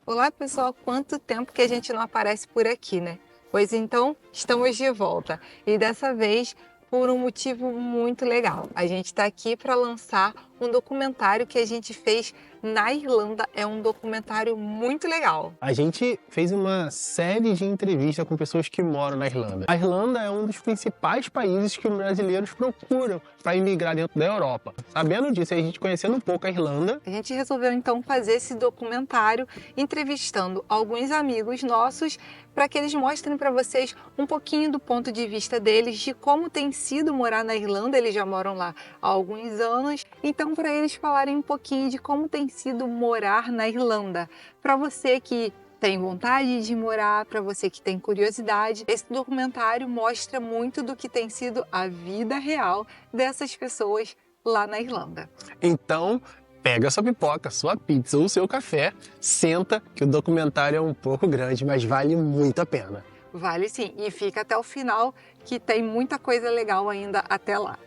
Olá pessoal, quanto tempo que a gente não aparece por aqui, né? Pois então, estamos de volta e dessa vez por um motivo muito legal. A gente está aqui para lançar um documentário que a gente fez na Irlanda. É um documentário muito legal. A gente fez uma série de entrevistas com pessoas que moram na Irlanda. A Irlanda é um dos principais países que os brasileiros procuram para imigrar dentro da Europa. Sabendo disso, a gente conhecendo um pouco a Irlanda, A gente resolveu então fazer esse documentário entrevistando alguns amigos nossos para que eles mostrem para vocês um pouquinho do ponto de vista deles, de como tem sido morar na Irlanda. Eles já moram lá há alguns anos, então para eles falarem um pouquinho de como tem sido morar na Irlanda. Para você que tem vontade de morar, para você que tem curiosidade, esse documentário mostra muito do que tem sido a vida real dessas pessoas lá na Irlanda. então pega sua pipoca, sua pizza ou seu café, senta que o documentário é um pouco grande, mas vale muito a pena. Vale sim, e fica até o final que tem muita coisa legal ainda até lá.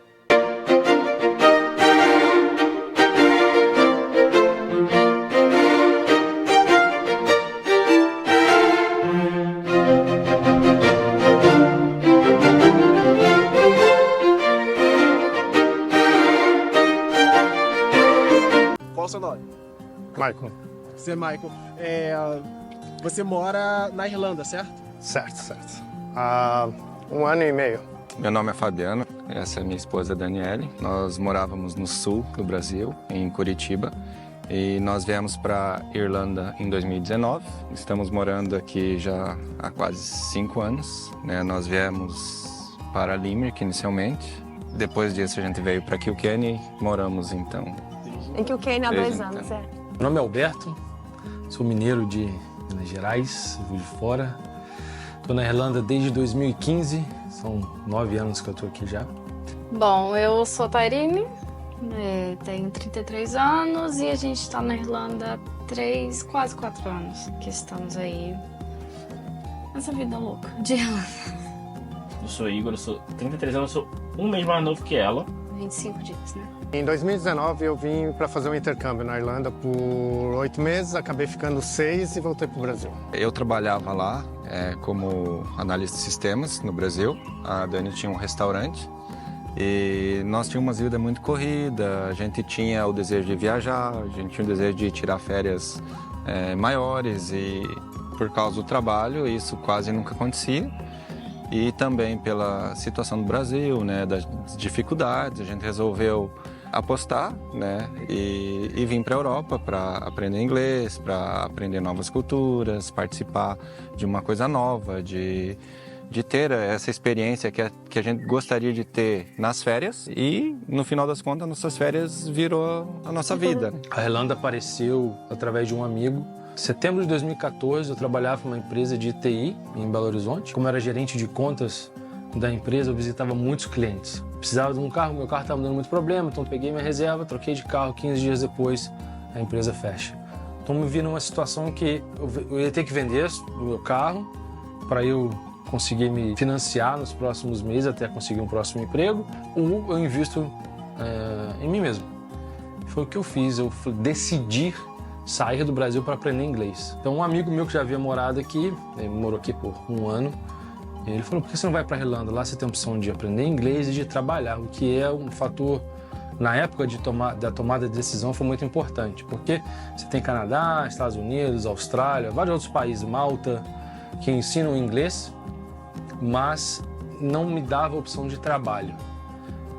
Qual o seu nome? Michael. Você é Michael. Você mora na Irlanda, certo? Certo. Há 1 ano e meio. Meu nome é Fabiano, essa é minha esposa Daniele. Nós morávamos no sul do Brasil, em Curitiba, e nós viemos para Irlanda em 2019. Estamos morando aqui já há quase 5 anos, né? Nós viemos para Limerick inicialmente. Depois disso a gente veio para Kilkenny e moramos então. Em Kilkenny há 2 anos, então. Meu nome é Alberto, sou mineiro de Minas Gerais, vivo de fora. Estou na Irlanda desde 2015, são 9 anos que eu estou aqui já. Bom, eu sou Tairine, tenho 33 anos e a gente está na Irlanda há quase 4 anos que estamos aí nessa vida louca de Irlanda. Eu sou Igor, eu sou 33 anos, eu sou um mês mais novo que ela. 25 dias, né? Em 2019 eu vim para fazer um intercâmbio na Irlanda por 8 meses, acabei ficando 6 e voltei para o Brasil. Eu trabalhava lá como analista de sistemas no Brasil. A Dani tinha um restaurante e nós tínhamos uma vida muito corrida. A gente tinha o desejo de viajar, a gente tinha o desejo de tirar férias maiores e por causa do trabalho isso quase nunca acontecia. E também pela situação do Brasil, né, das dificuldades, a gente resolveu apostar, né, e vir para a Europa para aprender inglês, para aprender novas culturas, participar de uma coisa nova, de ter essa experiência que a gente gostaria de ter nas férias e, no final das contas, nossas férias virou a nossa vida. A Irlanda apareceu através de um amigo. Em setembro de 2014, eu trabalhava numa empresa de TI em Belo Horizonte. Como eu era gerente de contas da empresa, eu visitava muitos clientes. Precisava de um carro, meu carro estava dando muito problema, então peguei minha reserva, troquei de carro, 15 dias depois a empresa fecha. Então me vi numa situação que eu ia ter que vender o meu carro para eu conseguir me financiar nos próximos meses até conseguir um próximo emprego, ou eu invisto em mim mesmo. Foi o que eu fiz, eu decidi sair do Brasil para aprender inglês. Então um amigo meu que já havia morado aqui, ele morou aqui por 1 ano, ele falou, por que você não vai para a Irlanda? Lá você tem a opção de aprender inglês e de trabalhar, o que é um fator, na época da tomada de decisão, foi muito importante, porque você tem Canadá, Estados Unidos, Austrália, vários outros países, Malta, que ensinam inglês, mas não me dava a opção de trabalho.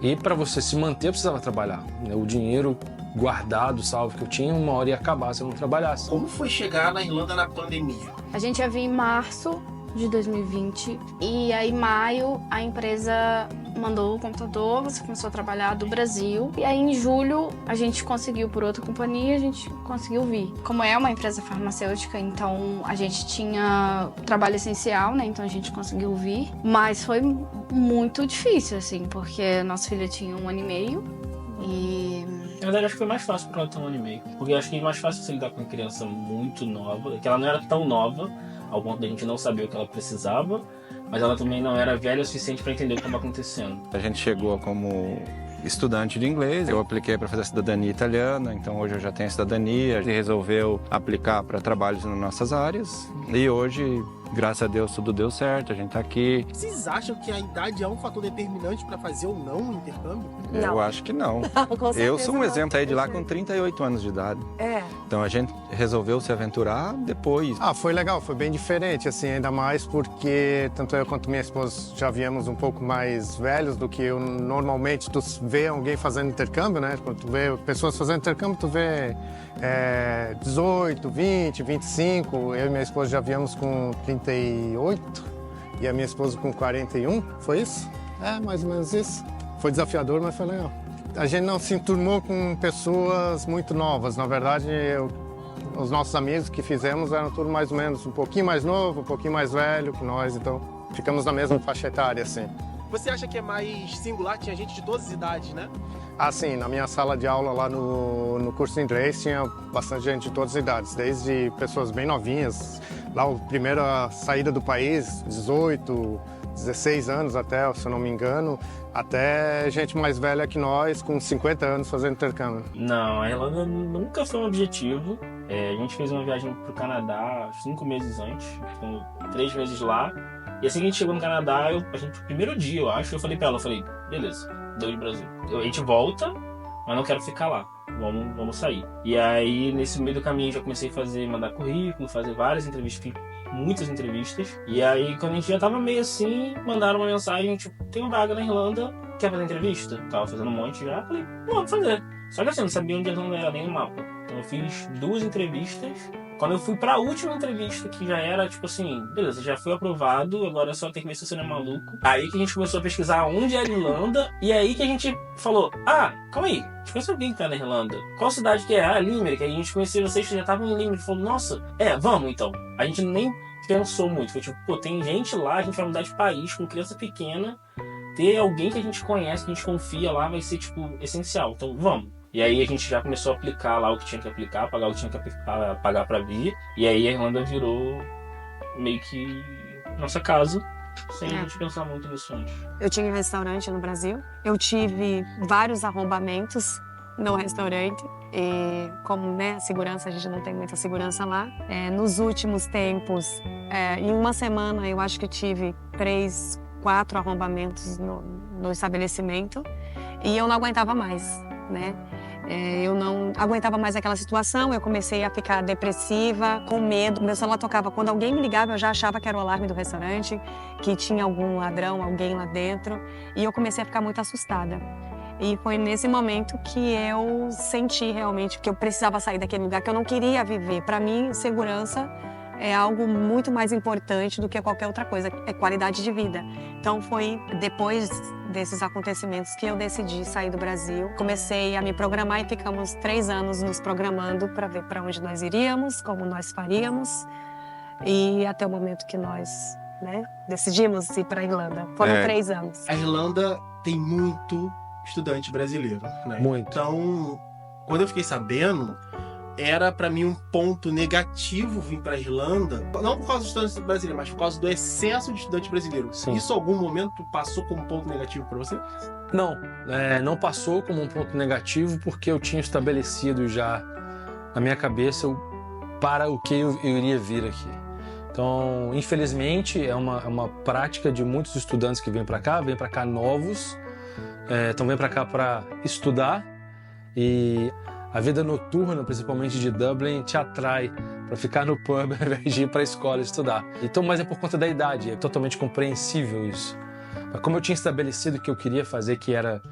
E para você se manter, eu precisava trabalhar. O dinheiro guardado, salvo que eu tinha, uma hora ia acabar se eu não trabalhasse. Como foi chegar na Irlanda na pandemia? A gente ia vir em março de 2020 e aí em maio a empresa mandou o computador, você começou a trabalhar do Brasil e aí em julho a gente conseguiu por outra companhia, a gente conseguiu vir. Como é uma empresa farmacêutica, então a gente tinha trabalho essencial, né? Então a gente conseguiu vir, mas foi muito difícil assim, porque nossa filha tinha 1 ano e meio e Na verdade, acho que foi mais fácil pra ela ter 1 ano e meio. Porque eu acho que é mais fácil você lidar com uma criança muito nova, que ela não era tão nova, ao ponto da gente não saber o que ela precisava, mas ela também não era velha o suficiente para entender o que estava acontecendo. A gente chegou como estudante de inglês. Eu apliquei para fazer a cidadania italiana, então hoje eu já tenho a cidadania. A gente resolveu aplicar para trabalhos nas nossas áreas e hoje, graças a Deus, tudo deu certo, a gente tá aqui. Vocês acham que a idade é um fator determinante para fazer ou não um intercâmbio? Eu acho que não. Com Eu sou um certeza exemplo, saí de lá não. com 38 anos de idade. É. Então a gente resolveu se aventurar depois. Foi legal, foi bem diferente, assim, ainda mais porque tanto eu quanto minha esposa já viemos um pouco mais velhos do que eu normalmente. Tu vê alguém fazendo intercâmbio, né? Quando tu vê pessoas fazendo intercâmbio, tu vê 18, 20, 25. Eu e minha esposa já viemos com 38 e a minha esposa com 41, foi isso? Mais ou menos isso. Foi desafiador, mas foi legal. A gente não se enturmou com pessoas muito novas, na verdade, os nossos amigos que fizemos eram tudo mais ou menos um pouquinho mais novo, um pouquinho mais velho que nós, então ficamos na mesma faixa etária, assim. Você acha que é mais singular? Tinha gente de todas as idades, né? Sim, na minha sala de aula lá no curso de inglês tinha bastante gente de todas as idades, desde pessoas bem novinhas, lá a primeira saída do país, 18, 16 anos até, se eu não me engano, até gente mais velha que nós, com 50 anos fazendo intercâmbio. Não, a Irlanda nunca foi um objetivo. A gente fez uma viagem pro Canadá 5 meses antes, ficamos 3 meses lá. E assim que a gente chegou no Canadá, primeiro dia, eu acho, eu falei pra ela, beleza, deu de Brasil. A gente volta, mas não quero ficar lá. Vamos sair. E aí, nesse meio do caminho, já comecei a mandar currículo, fazer várias entrevistas, muitas entrevistas. E aí, quando a gente já tava meio assim, mandaram uma mensagem, tipo, tem uma vaga na Irlanda, quer fazer entrevista? Tava fazendo um monte já, falei, vamos fazer. Só que assim, eu não sabia onde a Irlanda era, nem no mapa. Então eu fiz 2 entrevistas. Quando eu fui pra última entrevista, que já era, tipo assim, beleza, já foi aprovado, agora é só ter que ver se você não é maluco. Aí que a gente começou a pesquisar onde era a Irlanda, e aí que a gente falou, calma aí, a gente conhece alguém que tá na Irlanda. Qual cidade que é? Limerick. Aí a gente conheceu vocês que já estavam em Limerick, falou, nossa, vamos então. A gente nem pensou muito, foi tipo, tem gente lá, a gente vai mudar de país com criança pequena, ter alguém que a gente conhece, que a gente confia lá, vai ser, tipo, essencial, então vamos. E aí a gente já começou a aplicar lá o que tinha que aplicar, pagar o que tinha que pagar pra vir. E aí a Irlanda virou meio que nossa casa, sem a gente pensar muito nisso antes. Eu tinha um restaurante no Brasil. Eu tive vários arrombamentos no restaurante. E como, segurança, a gente não tem muita segurança lá. Nos últimos tempos, em uma semana, eu acho que eu tive 3, 4 arrombamentos no estabelecimento. E eu não aguentava mais, né? Eu não aguentava mais aquela situação, eu comecei a ficar depressiva, com medo. Meu celular tocava, quando alguém me ligava, eu já achava que era o alarme do restaurante, que tinha algum ladrão, alguém lá dentro. E eu comecei a ficar muito assustada. E foi nesse momento que eu senti realmente que eu precisava sair daquele lugar, que eu não queria viver. Para mim, segurança é algo muito mais importante do que qualquer outra coisa, é qualidade de vida. Então foi depois desses acontecimentos que eu decidi sair do Brasil. Comecei a me programar e ficamos 3 anos nos programando para ver para onde nós iríamos, como nós faríamos. E até o momento que nós decidimos ir para a Irlanda. Foram 3 anos. A Irlanda tem muito estudante brasileiro, né? Muito. Então, quando eu fiquei sabendo, era pra mim um ponto negativo vir pra Irlanda, não por causa dos estudantes brasileiros, mas por causa do excesso de estudante brasileiro. Sim. Isso em algum momento passou como ponto negativo pra você? Não, não passou como um ponto negativo porque eu tinha estabelecido já na minha cabeça para o que eu iria vir aqui. Então, infelizmente, é uma prática de muitos estudantes que vêm para cá novos, então vêm para cá para estudar, e a vida noturna, principalmente de Dublin, te atrai para ficar no pub ao invés de ir para a escola estudar. Então, mas é por conta da idade, é totalmente compreensível isso. Mas como eu tinha estabelecido que eu queria fazer, que era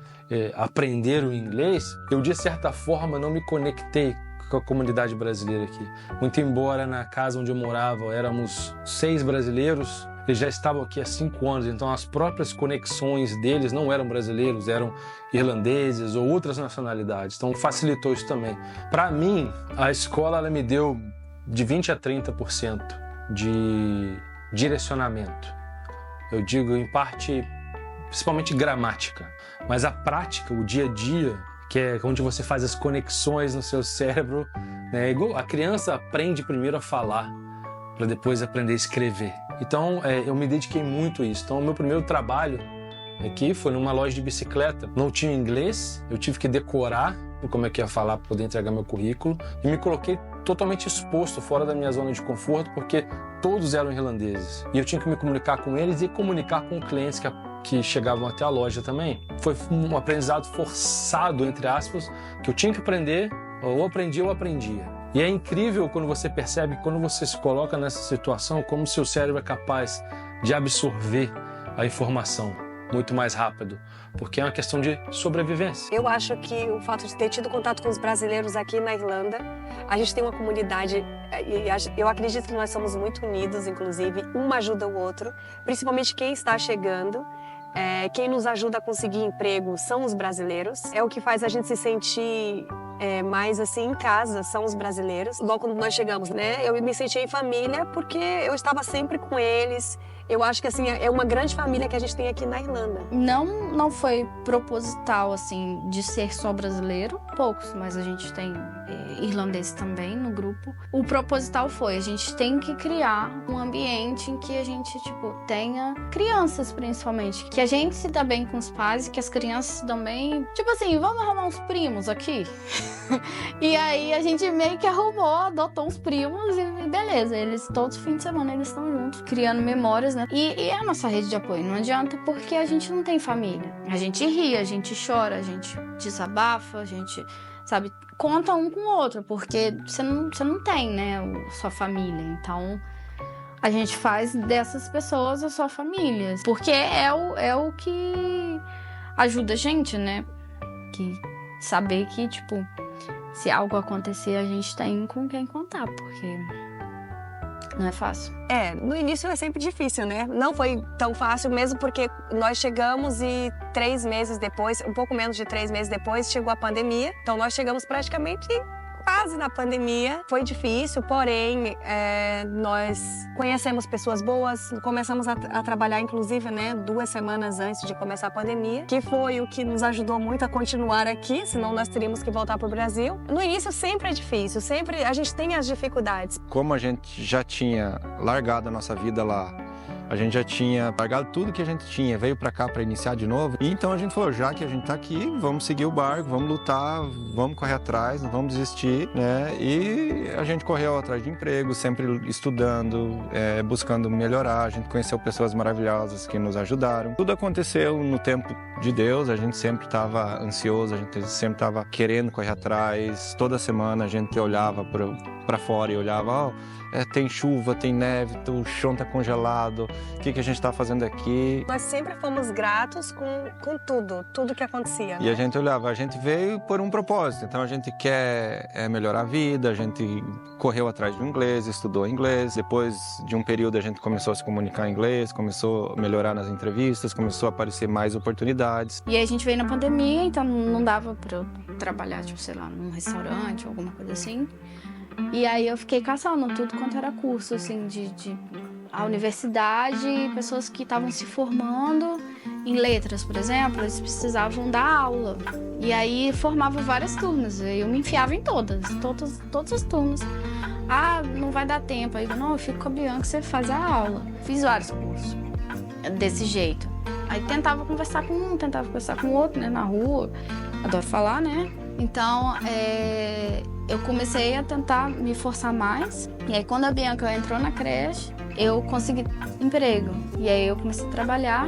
aprender o inglês, eu de certa forma não me conectei com a comunidade brasileira aqui. Muito embora na casa onde eu morava éramos 6 brasileiros, eles já estavam aqui há 5 anos, então as próprias conexões deles não eram brasileiros, eram irlandeses ou outras nacionalidades, então facilitou isso também. Para mim, a escola ela me deu de 20% a 30% de direcionamento. Eu digo, em parte, principalmente gramática, mas a prática, o dia a dia, que é onde você faz as conexões no seu cérebro, né? Igual a criança aprende primeiro a falar, para depois aprender a escrever. Então, eu me dediquei muito a isso. Então, o meu primeiro trabalho aqui, foi numa loja de bicicleta. Não tinha inglês, eu tive que decorar como é que ia falar para poder entregar meu currículo e me coloquei totalmente exposto, fora da minha zona de conforto, porque todos eram irlandeses. E eu tinha que me comunicar com eles e comunicar com clientes que chegavam até a loja também. Foi um aprendizado forçado, entre aspas, que eu tinha que aprender, ou aprendi ou aprendia. E é incrível quando você percebe, quando você se coloca nessa situação, como o seu cérebro é capaz de absorver a informação muito mais rápido, porque é uma questão de sobrevivência. Eu acho que o fato de ter tido contato com os brasileiros aqui na Irlanda, a gente tem uma comunidade, e eu acredito que nós somos muito unidos, inclusive, um ajuda o outro, principalmente quem está chegando. Quem nos ajuda a conseguir emprego são os brasileiros. É o que faz a gente se sentir mais assim em casa, são os brasileiros. Logo quando nós chegamos, né, eu me senti em família porque eu estava sempre com eles. Eu acho que assim é uma grande família que a gente tem aqui na Irlanda. Não foi proposital assim de ser só brasileiro, poucos, mas a gente tem irlandês também no grupo. O proposital foi a gente tem que criar um ambiente em que a gente tenha crianças principalmente, que a gente se dá bem com os pais e que as crianças se dão bem, assim, vamos arrumar uns primos aqui. E aí a gente meio que adotou uns primos e beleza, eles todos os fins de semana eles estão juntos, criando memórias, né? E é a nossa rede de apoio, não adianta porque a gente não tem família. A gente ri, a gente chora, a gente desabafa, a gente, sabe, conta um com o outro, porque você não tem, né, sua família. Então, a gente faz dessas pessoas a sua família, porque é o que ajuda a gente, né? Que saber que, se algo acontecer, a gente tem com quem contar, porque não é fácil. No início é sempre difícil, né? Não foi tão fácil mesmo porque nós chegamos e 3 meses depois, um pouco menos de 3 meses depois, chegou a pandemia. Então nós chegamos praticamente quase na pandemia. Foi difícil, porém nós conhecemos pessoas boas, começamos a trabalhar inclusive, né, 2 semanas antes de começar a pandemia, que foi o que nos ajudou muito a continuar aqui, senão nós teríamos que voltar para o Brasil. No início sempre é difícil, sempre a gente tem as dificuldades. Como a gente já tinha largado a nossa vida lá, a gente já tinha largado tudo que a gente tinha, veio pra cá pra iniciar de novo. E então a gente falou, já que a gente tá aqui, vamos seguir o barco, vamos lutar, vamos correr atrás, não vamos desistir, né? E a gente correu atrás de emprego, sempre estudando, buscando melhorar. A gente conheceu pessoas maravilhosas que nos ajudaram. Tudo aconteceu no tempo de Deus, a gente sempre estava ansioso, a gente sempre estava querendo correr atrás. Toda semana a gente olhava para fora e olhava, tem chuva, tem neve, o chão está congelado, o que a gente está fazendo aqui? Nós sempre fomos gratos com tudo que acontecia. E a gente olhava, a gente veio por um propósito, então a gente quer melhorar a vida, a gente correu atrás do inglês, estudou inglês, depois de um período a gente começou a se comunicar em inglês, começou a melhorar nas entrevistas, começou a aparecer mais oportunidades. E aí a gente veio na pandemia, então não dava para eu trabalhar, num restaurante ou alguma coisa assim. E aí eu fiquei caçando tudo quanto era curso, assim, a universidade, pessoas que estavam se formando em letras, por exemplo, eles precisavam dar aula. E aí formava várias turmas, eu me enfiava em todas as turmas. Não vai dar tempo. Aí eu fico com a Bianca, você faz a aula. Fiz vários cursos desse jeito. Aí tentava conversar com um, tentava conversar com o outro, né, na rua. Adoro falar, né? Então, eu comecei a tentar me forçar mais. E aí, quando a Bianca entrou na creche, eu consegui emprego. E aí, eu comecei a trabalhar.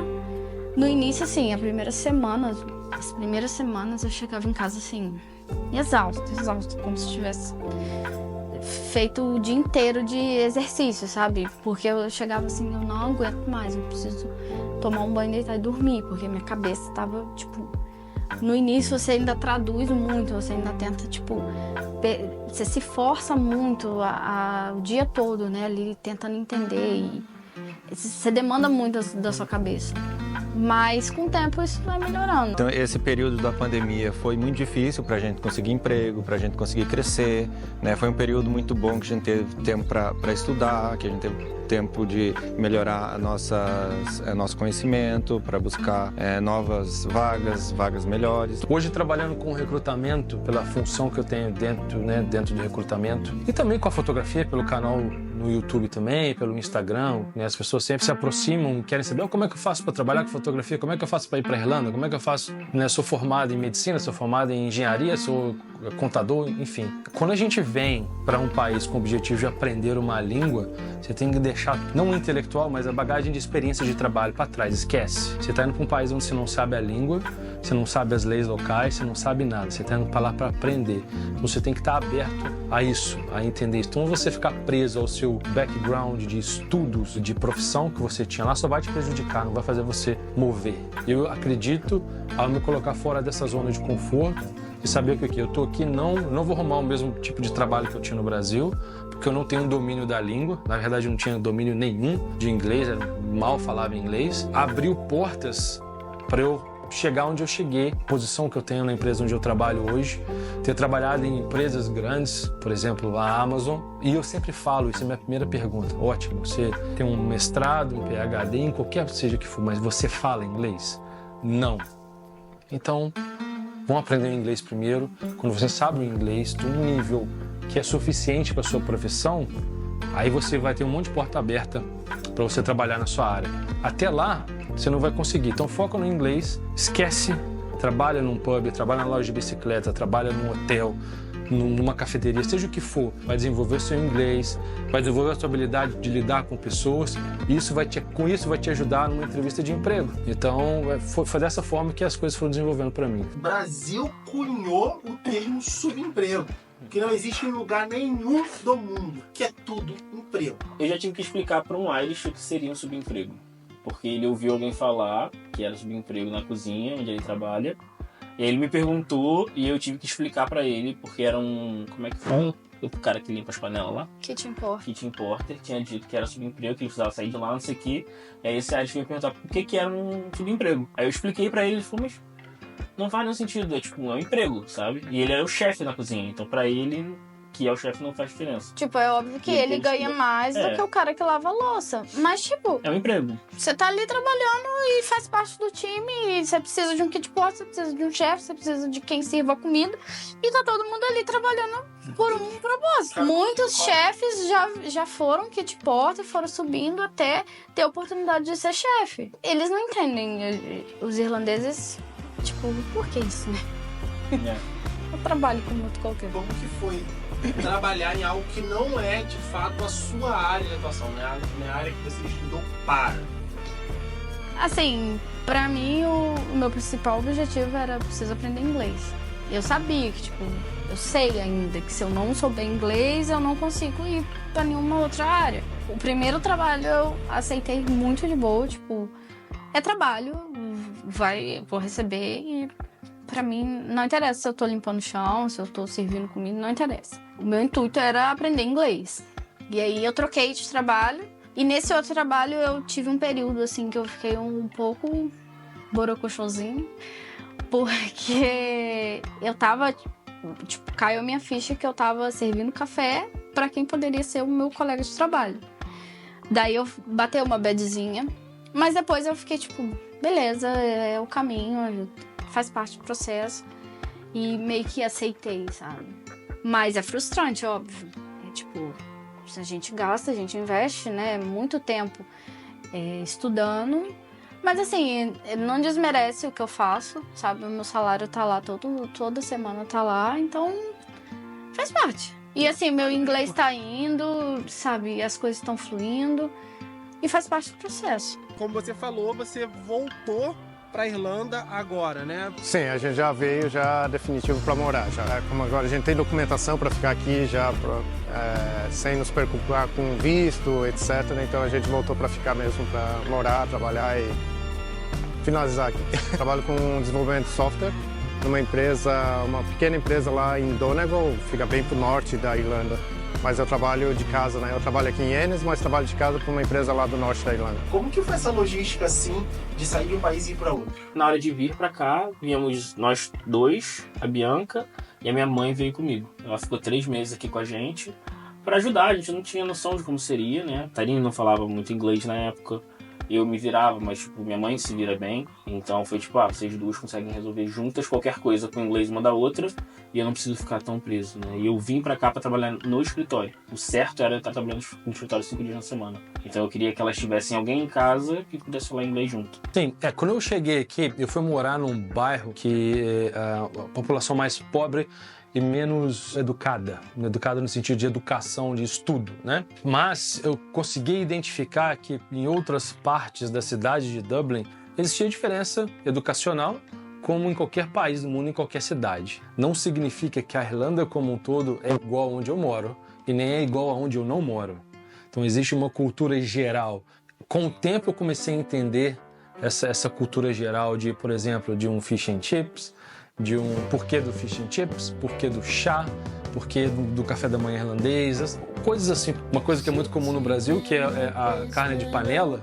No início, assim, as primeiras semanas eu chegava em casa, assim, exausta, como se tivesse feito o dia inteiro de exercício, sabe? Porque eu chegava assim, eu não aguento mais, eu preciso tomar um banho, deitar e dormir, porque minha cabeça tava, no início você ainda traduz muito, você ainda tenta, você se força muito o dia todo, né, ali tentando entender e você demanda muito da sua cabeça. Mas com o tempo isso vai melhorando. Então esse período da pandemia foi muito difícil para a gente conseguir emprego, para a gente conseguir crescer, né? Foi um período muito bom que a gente teve tempo para estudar, que a gente teve tempo de melhorar nosso conhecimento, para buscar novas vagas melhores. Hoje trabalhando com recrutamento, pela função que eu tenho dentro de recrutamento, e também com a fotografia, pelo canal no YouTube também, pelo Instagram, né? As pessoas sempre se aproximam, querem saber como é que eu faço para trabalhar com fotografia. cinematografia, como é que eu faço para ir para a Irlanda? Como é que eu faço? Né, sou formado em medicina, sou formado em engenharia, sou contador, enfim. Quando a gente vem para um país com o objetivo de aprender uma língua, você tem que deixar, não o intelectual, mas a bagagem de experiência de trabalho para trás. Esquece. Você está indo para um país onde você não sabe a língua, você não sabe as leis locais, você não sabe nada. Você está indo para lá para aprender. Então você tem que estar aberto a isso, a entender isso. Então você ficar preso ao seu background de estudos, de profissão que você tinha lá, só vai te prejudicar, não vai fazer você mover. Eu acredito, ao me colocar fora dessa zona de conforto, e saber que eu estou aqui, não vou arrumar o mesmo tipo de trabalho que eu tinha no Brasil, porque eu não tenho domínio da língua. Na verdade, eu não tinha domínio nenhum de inglês, mal falava inglês. Abriu portas para eu chegar onde eu cheguei, posição que eu tenho na empresa onde eu trabalho hoje, ter trabalhado em empresas grandes, por exemplo, a Amazon, e eu sempre falo, isso é a minha primeira pergunta, ótimo, você tem um mestrado, um PhD, em qualquer seja que for, mas você fala inglês? Não. Então, vamos aprender o inglês primeiro. Quando você sabe o inglês, de um nível que é suficiente para a sua profissão, aí você vai ter um monte de porta aberta para você trabalhar na sua área. Até lá, você não vai conseguir. Então foca no inglês, esquece, trabalha num pub, trabalha na loja de bicicleta, trabalha num hotel, numa cafeteria, seja o que for. Vai desenvolver o seu inglês, vai desenvolver a sua habilidade de lidar com pessoas, e com isso vai te ajudar numa entrevista de emprego. Então foi dessa forma que as coisas foram desenvolvendo para mim. O Brasil cunhou o termo subemprego, que não existe em lugar nenhum do mundo, que é tudo emprego. Eu já tive que explicar para um Irish o que seria um subemprego. Porque ele ouviu alguém falar que era subemprego na cozinha, onde ele trabalha. E aí ele me perguntou e eu tive que explicar pra ele, porque era um... Como é que fala? O cara que limpa as panelas lá. Kitchen Porter. Kitchen Porter. Tinha dito que era subemprego, que ele precisava sair de lá, não sei o quê. E aí esse Irish veio perguntar por que era um subemprego. Aí eu expliquei pra ele, ele falou, mas não faz nenhum sentido, é um emprego, sabe? E ele era o chefe na cozinha, então pra ele... que é o chefe, não faz diferença. Tipo, é óbvio que ele ganha mais do que o cara que lava a louça. Mas, tipo... É um emprego. Você tá ali trabalhando e faz parte do time. E você precisa de um kit porter, você precisa de um chefe, você precisa de quem sirva a comida. E tá todo mundo ali trabalhando por um propósito. Muitos chefes já foram kit porter, foram subindo até ter a oportunidade de ser chefe. Eles não entendem. Os irlandeses, tipo, por que isso, né? Eu trabalho como outro qualquer. Como que foi trabalhar em algo que não é, de fato, a sua área de atuação, né? A área que você estudou para? Assim, pra mim, o meu principal objetivo era preciso aprender inglês. Eu sabia que, tipo, eu sei ainda que se eu não souber inglês, eu não consigo ir pra nenhuma outra área. O primeiro trabalho eu aceitei muito de boa, tipo, é trabalho, vou receber e... Pra mim, não interessa se eu tô limpando o chão, se eu tô servindo comida, não interessa. O meu intuito era aprender inglês. E aí eu troquei de trabalho. E nesse outro trabalho eu tive um período, assim, que eu fiquei um pouco borocochosinho. Porque eu tava, tipo, caiu a minha ficha que eu tava servindo café pra quem poderia ser o meu colega de trabalho. Daí eu bateu uma badzinha. Mas depois eu fiquei, tipo, beleza, é o caminho, faz parte do processo e meio que aceitei, sabe? Mas é frustrante, óbvio. É tipo, a gente gasta, a gente investe, né, muito tempo estudando. Mas assim, não desmerece o que eu faço, sabe? O meu salário tá lá, toda semana tá lá, então faz parte. E assim, meu inglês tá indo, sabe? As coisas estão fluindo e faz parte do processo. Como você falou, você voltou para Irlanda agora, né? Sim, a gente já veio já definitivo para morar. Já, como agora a gente tem documentação para ficar aqui já sem nos preocupar com visto, etc. Então a gente voltou para ficar mesmo, para morar, trabalhar e finalizar aqui. Trabalho com desenvolvimento de software numa empresa, uma pequena empresa lá em Donegal, fica bem pro norte da Irlanda. Mas eu trabalho de casa, né? Eu trabalho aqui em Ennis, mas trabalho de casa para uma empresa lá do norte da Irlanda. Como que foi essa logística, assim, de sair de um país e ir para outro? Na hora de vir para cá, viemos nós dois, a Bianca, e a minha mãe veio comigo. Ela ficou 3 meses aqui com a gente para ajudar. A gente não tinha noção de como seria, né? A Tarine não falava muito inglês na época. eu me virava, mas tipo, minha mãe se vira bem. Então foi tipo, vocês duas conseguem resolver juntas qualquer coisa com o inglês uma da outra e eu não preciso ficar tão preso, né? E eu vim pra cá pra trabalhar no escritório. O certo era eu estar trabalhando no escritório 5 dias na semana. Então eu queria que elas tivessem alguém em casa que pudesse falar inglês junto. Sim, quando eu cheguei aqui, eu fui morar num bairro que a população mais pobre e menos educada no sentido de educação, de estudo, né? Mas eu consegui identificar que em outras partes da cidade de Dublin existia diferença educacional, como em qualquer país do mundo, em qualquer cidade. Não significa que a Irlanda como um todo é igual onde eu moro e nem é igual aonde eu não moro. Então existe uma cultura geral. Com o tempo eu comecei a entender essa cultura geral de, por exemplo, de um fish and chips, de um porquê do fish and chips, porquê do chá, porquê do café da manhã irlandês, coisas assim. Uma coisa que é muito comum no Brasil, que é a carne de panela.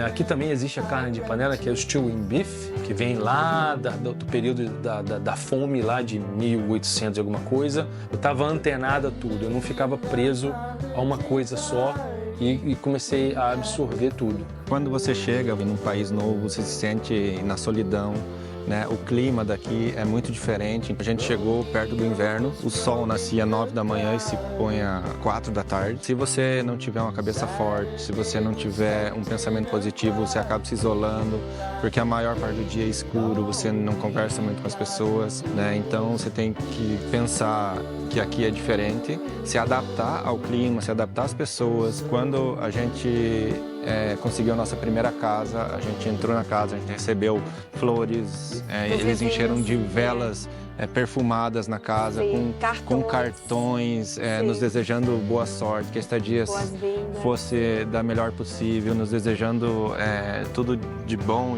Aqui também existe a carne de panela, que é o stewing beef, que vem lá do período da fome, lá de 1800 e alguma coisa. Eu estava antenado a tudo, eu não ficava preso a uma coisa só e comecei a absorver tudo. Quando você chega em um país novo, você se sente na solidão, né? O clima daqui é muito diferente. A gente chegou perto do inverno, o sol nascia às 9 da manhã e se põe às 4 da tarde. Se você não tiver uma cabeça forte, se você não tiver um pensamento positivo, você acaba se isolando, porque a maior parte do dia é escuro, você não conversa muito com as pessoas, né? Então você tem que pensar que aqui é diferente, se adaptar ao clima, se adaptar às pessoas. Quando a gente conseguiu a nossa primeira casa, a gente entrou na casa, a gente recebeu flores, eles encheram de velas perfumadas na casa, com cartões, nos desejando boa sorte, que a estadia fosse da melhor possível, nos desejando tudo de bom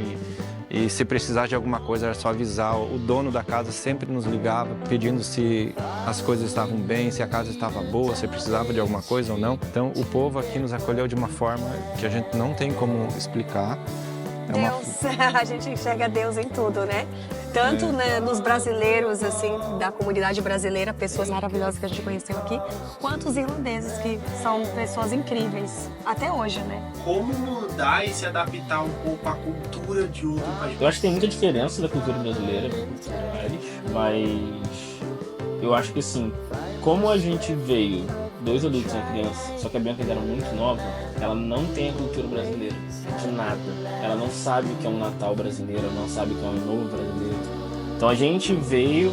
e se precisar de alguma coisa era só avisar. O dono da casa sempre nos ligava pedindo se as coisas estavam bem, se a casa estava boa, se precisava de alguma coisa ou não. Então o povo aqui nos acolheu de uma forma que a gente não tem como explicar. Deus, a gente enxerga Deus em tudo, né? Tanto né, nos brasileiros, assim, da comunidade brasileira, pessoas maravilhosas que a gente conheceu aqui, quanto os irlandeses, que são pessoas incríveis, até hoje, né? Como mudar e se adaptar um pouco à cultura de outro país? Eu acho que tem muita diferença da cultura brasileira com a cultura deles, mas eu acho que assim, como a gente veio 2 adultos e uma criança, só que a Bianca ainda era muito nova, ela não tem a cultura brasileira, de nada. Ela não sabe o que é um Natal brasileiro, ela não sabe o que é um Ano Novo brasileiro. Então a gente veio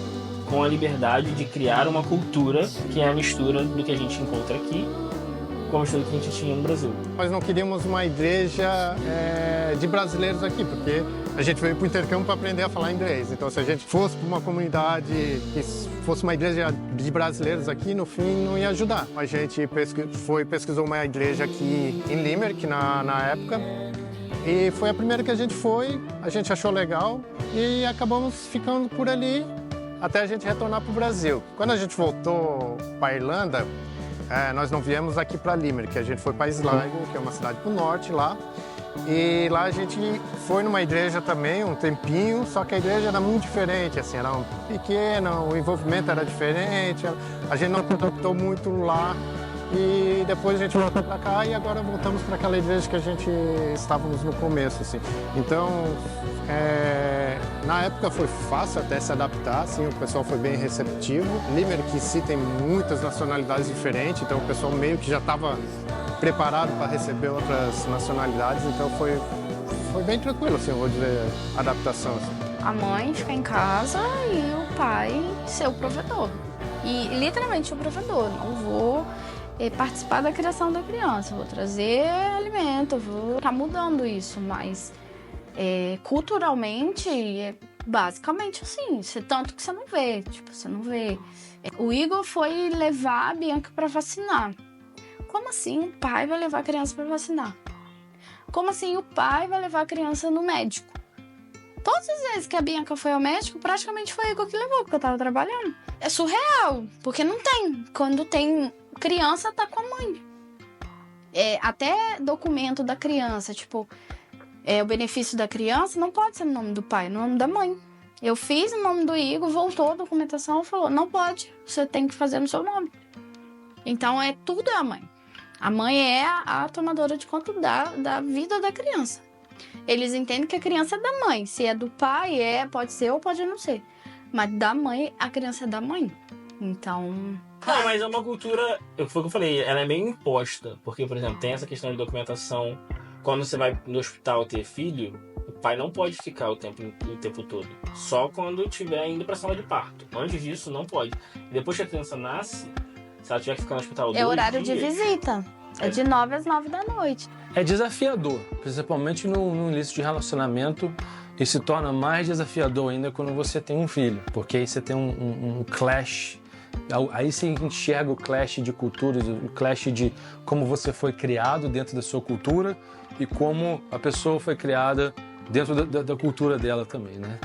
com a liberdade de criar uma cultura que é a mistura do que a gente encontra aqui com a mistura que a gente tinha no Brasil. Nós não queríamos uma igreja de brasileiros aqui, porque a gente veio para o intercâmbio para aprender a falar inglês. Então, se a gente fosse para uma comunidade que fosse uma igreja de brasileiros aqui, no fim não ia ajudar. A gente pesquisou uma igreja aqui em Limerick na época e foi a primeira que a gente foi, a gente achou legal e acabamos ficando por ali até a gente retornar para o Brasil. Quando a gente voltou para a Irlanda, nós não viemos aqui para Limerick, a gente foi para Sligo, que é uma cidade para o norte lá. E lá a gente foi numa igreja também um tempinho, só que a igreja era muito diferente, assim, era pequena, o envolvimento era diferente, a gente não se adaptou muito lá. E depois a gente voltou para cá e agora voltamos para aquela igreja que a gente estávamos no começo, assim. Então, na época foi fácil até se adaptar, assim, o pessoal foi bem receptivo. Limerick em si tem muitas nacionalidades diferentes, então o pessoal meio que já estava preparado para receber outras nacionalidades, então foi bem tranquilo, assim, eu vou dizer, a adaptação. Assim. A mãe fica em casa e o pai ser o provedor. E literalmente o provedor, não vou participar da criação da criança, vou trazer alimento, vou estar mudando isso, mas culturalmente é basicamente assim, tanto que você não vê, tipo, você não vê. O Igor foi levar a Bianca para vacinar. Como assim o pai vai levar a criança para vacinar? Como assim o pai vai levar a criança no médico? Todas as vezes que a Bianca foi ao médico, praticamente foi o Igor que levou, porque eu tava trabalhando. É surreal, porque não tem. Quando tem criança, tá com a mãe. Até documento da criança, tipo, o benefício da criança não pode ser no nome do pai, no nome da mãe. Eu fiz o nome do Igor, voltou a documentação e falou, não pode, você tem que fazer no seu nome. Então, tudo é a mãe. A mãe é a tomadora de conta da vida da criança. Eles entendem que a criança é da mãe. Se é do pai, pode ser ou pode não ser. Mas da mãe, a criança é da mãe. Então... Não, mas é uma cultura, foi o que eu falei, ela é meio imposta. Porque, por exemplo, tem essa questão de documentação. Quando você vai no hospital ter filho, o pai não pode ficar o tempo todo. Só quando estiver indo pra sala de parto. Antes disso, não pode. Depois que a criança nasce, se ela tiver que ficar no hospital 2 horário dias, de visita. É de 9 às 9 da noite. É desafiador, principalmente no início de relacionamento, e se torna mais desafiador ainda quando você tem um filho, porque aí você tem um clash, aí você enxerga o clash de culturas, o clash de como você foi criado dentro da sua cultura e como a pessoa foi criada dentro da cultura dela também, né?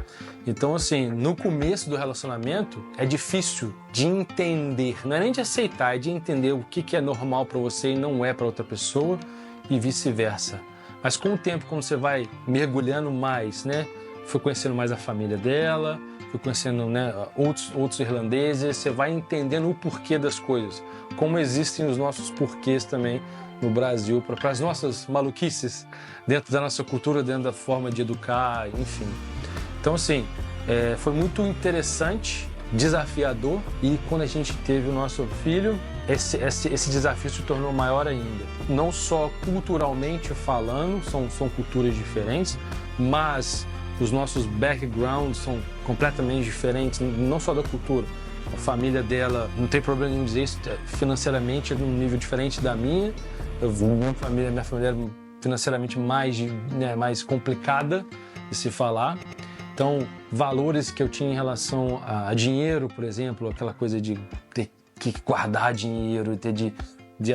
Então, assim, no começo do relacionamento é difícil de entender, não é nem de aceitar, é de entender o que é normal para você e não é para outra pessoa e vice-versa. Mas com o tempo, quando você vai mergulhando mais, né? Foi conhecendo mais a família dela, foi conhecendo, né, outros irlandeses, você vai entendendo o porquê das coisas, como existem os nossos porquês também no Brasil, para as nossas maluquices dentro da nossa cultura, dentro da forma de educar, enfim. Então, assim, foi muito interessante, desafiador, e quando a gente teve o nosso filho, esse desafio se tornou maior ainda. Não só culturalmente falando, são culturas diferentes, mas os nossos backgrounds são completamente diferentes, não só da cultura. A família dela, não tem problema em dizer isso, financeiramente é num nível diferente da minha. Minha família é financeiramente mais complicada de se falar. Então, valores que eu tinha em relação a dinheiro, por exemplo, aquela coisa de ter que guardar dinheiro,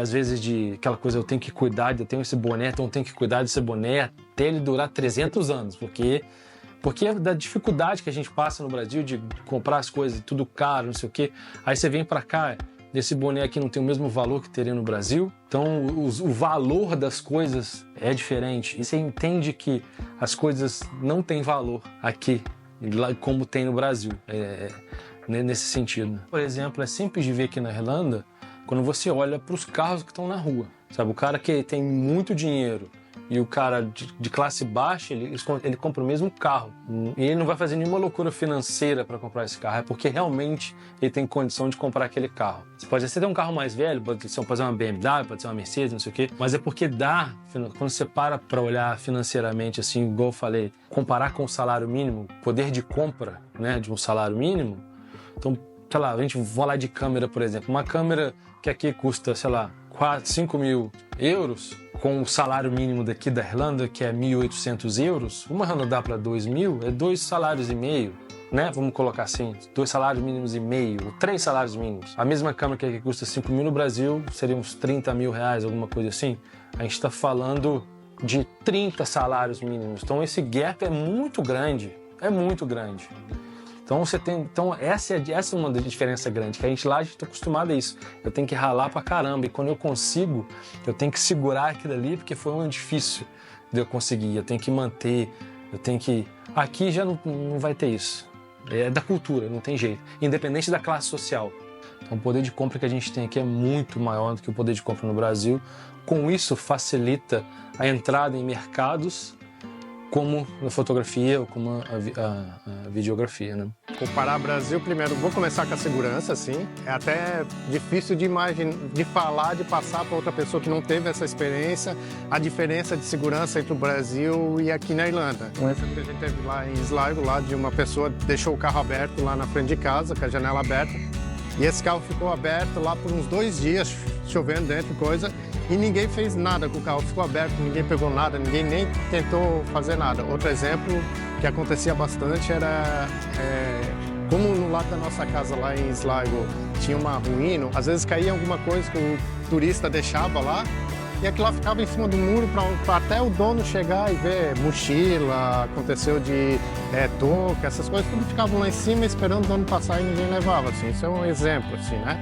às vezes aquela coisa, eu tenho que cuidar, eu tenho esse boné, então eu tenho que cuidar desse boné até ele durar 300 anos, porque é da dificuldade que a gente passa no Brasil de comprar as coisas, tudo caro, não sei o quê. Aí você vem pra cá, esse boné aqui não tem o mesmo valor que teria no Brasil, então o valor das coisas é diferente. E você entende que as coisas não têm valor aqui, como tem no Brasil, nesse sentido. Por exemplo, é simples de ver aqui na Irlanda, quando você olha para os carros que estão na rua. Sabe, o cara que tem muito dinheiro e o cara de classe baixa, ele compra o mesmo carro. E ele não vai fazer nenhuma loucura financeira para comprar esse carro, é porque realmente ele tem condição de comprar aquele carro. Você pode até ter um carro mais velho, pode ser uma BMW, pode ser uma Mercedes, não sei o quê, mas é porque quando você para olhar financeiramente, assim, igual eu falei, comparar com o salário mínimo, poder de compra, né, de um salário mínimo, então, sei lá, a gente vai falar de câmera, por exemplo, uma câmera que aqui custa, sei lá, 5 mil euros, com o salário mínimo daqui da Irlanda, que é 1.800 euros, vamos arredondar para 2.000, é 2 salários e meio, né? Vamos colocar assim, 2 salários mínimos e meio, 3 salários mínimos. A mesma câmera que aqui custa 5 mil no Brasil, seria uns 30 mil reais, alguma coisa assim. A gente está falando de 30 salários mínimos. Então esse gap é muito grande, Então essa é uma diferença grande, que a gente lá está acostumado a isso. Eu tenho que ralar pra caramba, e quando eu consigo, eu tenho que segurar aquilo ali, porque foi um difícil de eu conseguir. Eu tenho que manter, Aqui já não vai ter isso. É da cultura, não tem jeito. Independente da classe social. Então o poder de compra que a gente tem aqui é muito maior do que o poder de compra no Brasil. Com isso, facilita a entrada em mercados, como na fotografia ou como a videografia, né? Comparar Brasil, primeiro, vou começar com a segurança, sim. É até difícil de falar, de passar para outra pessoa que não teve essa experiência, a diferença de segurança entre o Brasil e aqui na Irlanda. Um exemplo que a gente teve lá em Sligo, lá de uma pessoa deixou o carro aberto lá na frente de casa, com a janela aberta, e esse carro ficou aberto lá por uns 2 dias, chovendo dentro, coisa, e ninguém fez nada com o carro, ficou aberto, ninguém pegou nada, ninguém nem tentou fazer nada. Outro exemplo que acontecia bastante era, como no lado da nossa casa lá em Sligo tinha uma ruína, às vezes caía alguma coisa que o turista deixava lá, e aquilo lá ficava em cima do muro para até o dono chegar e ver mochila, aconteceu de touca, essas coisas, tudo ficavam lá em cima esperando o dono passar e ninguém levava, assim. Isso é um exemplo, assim, né?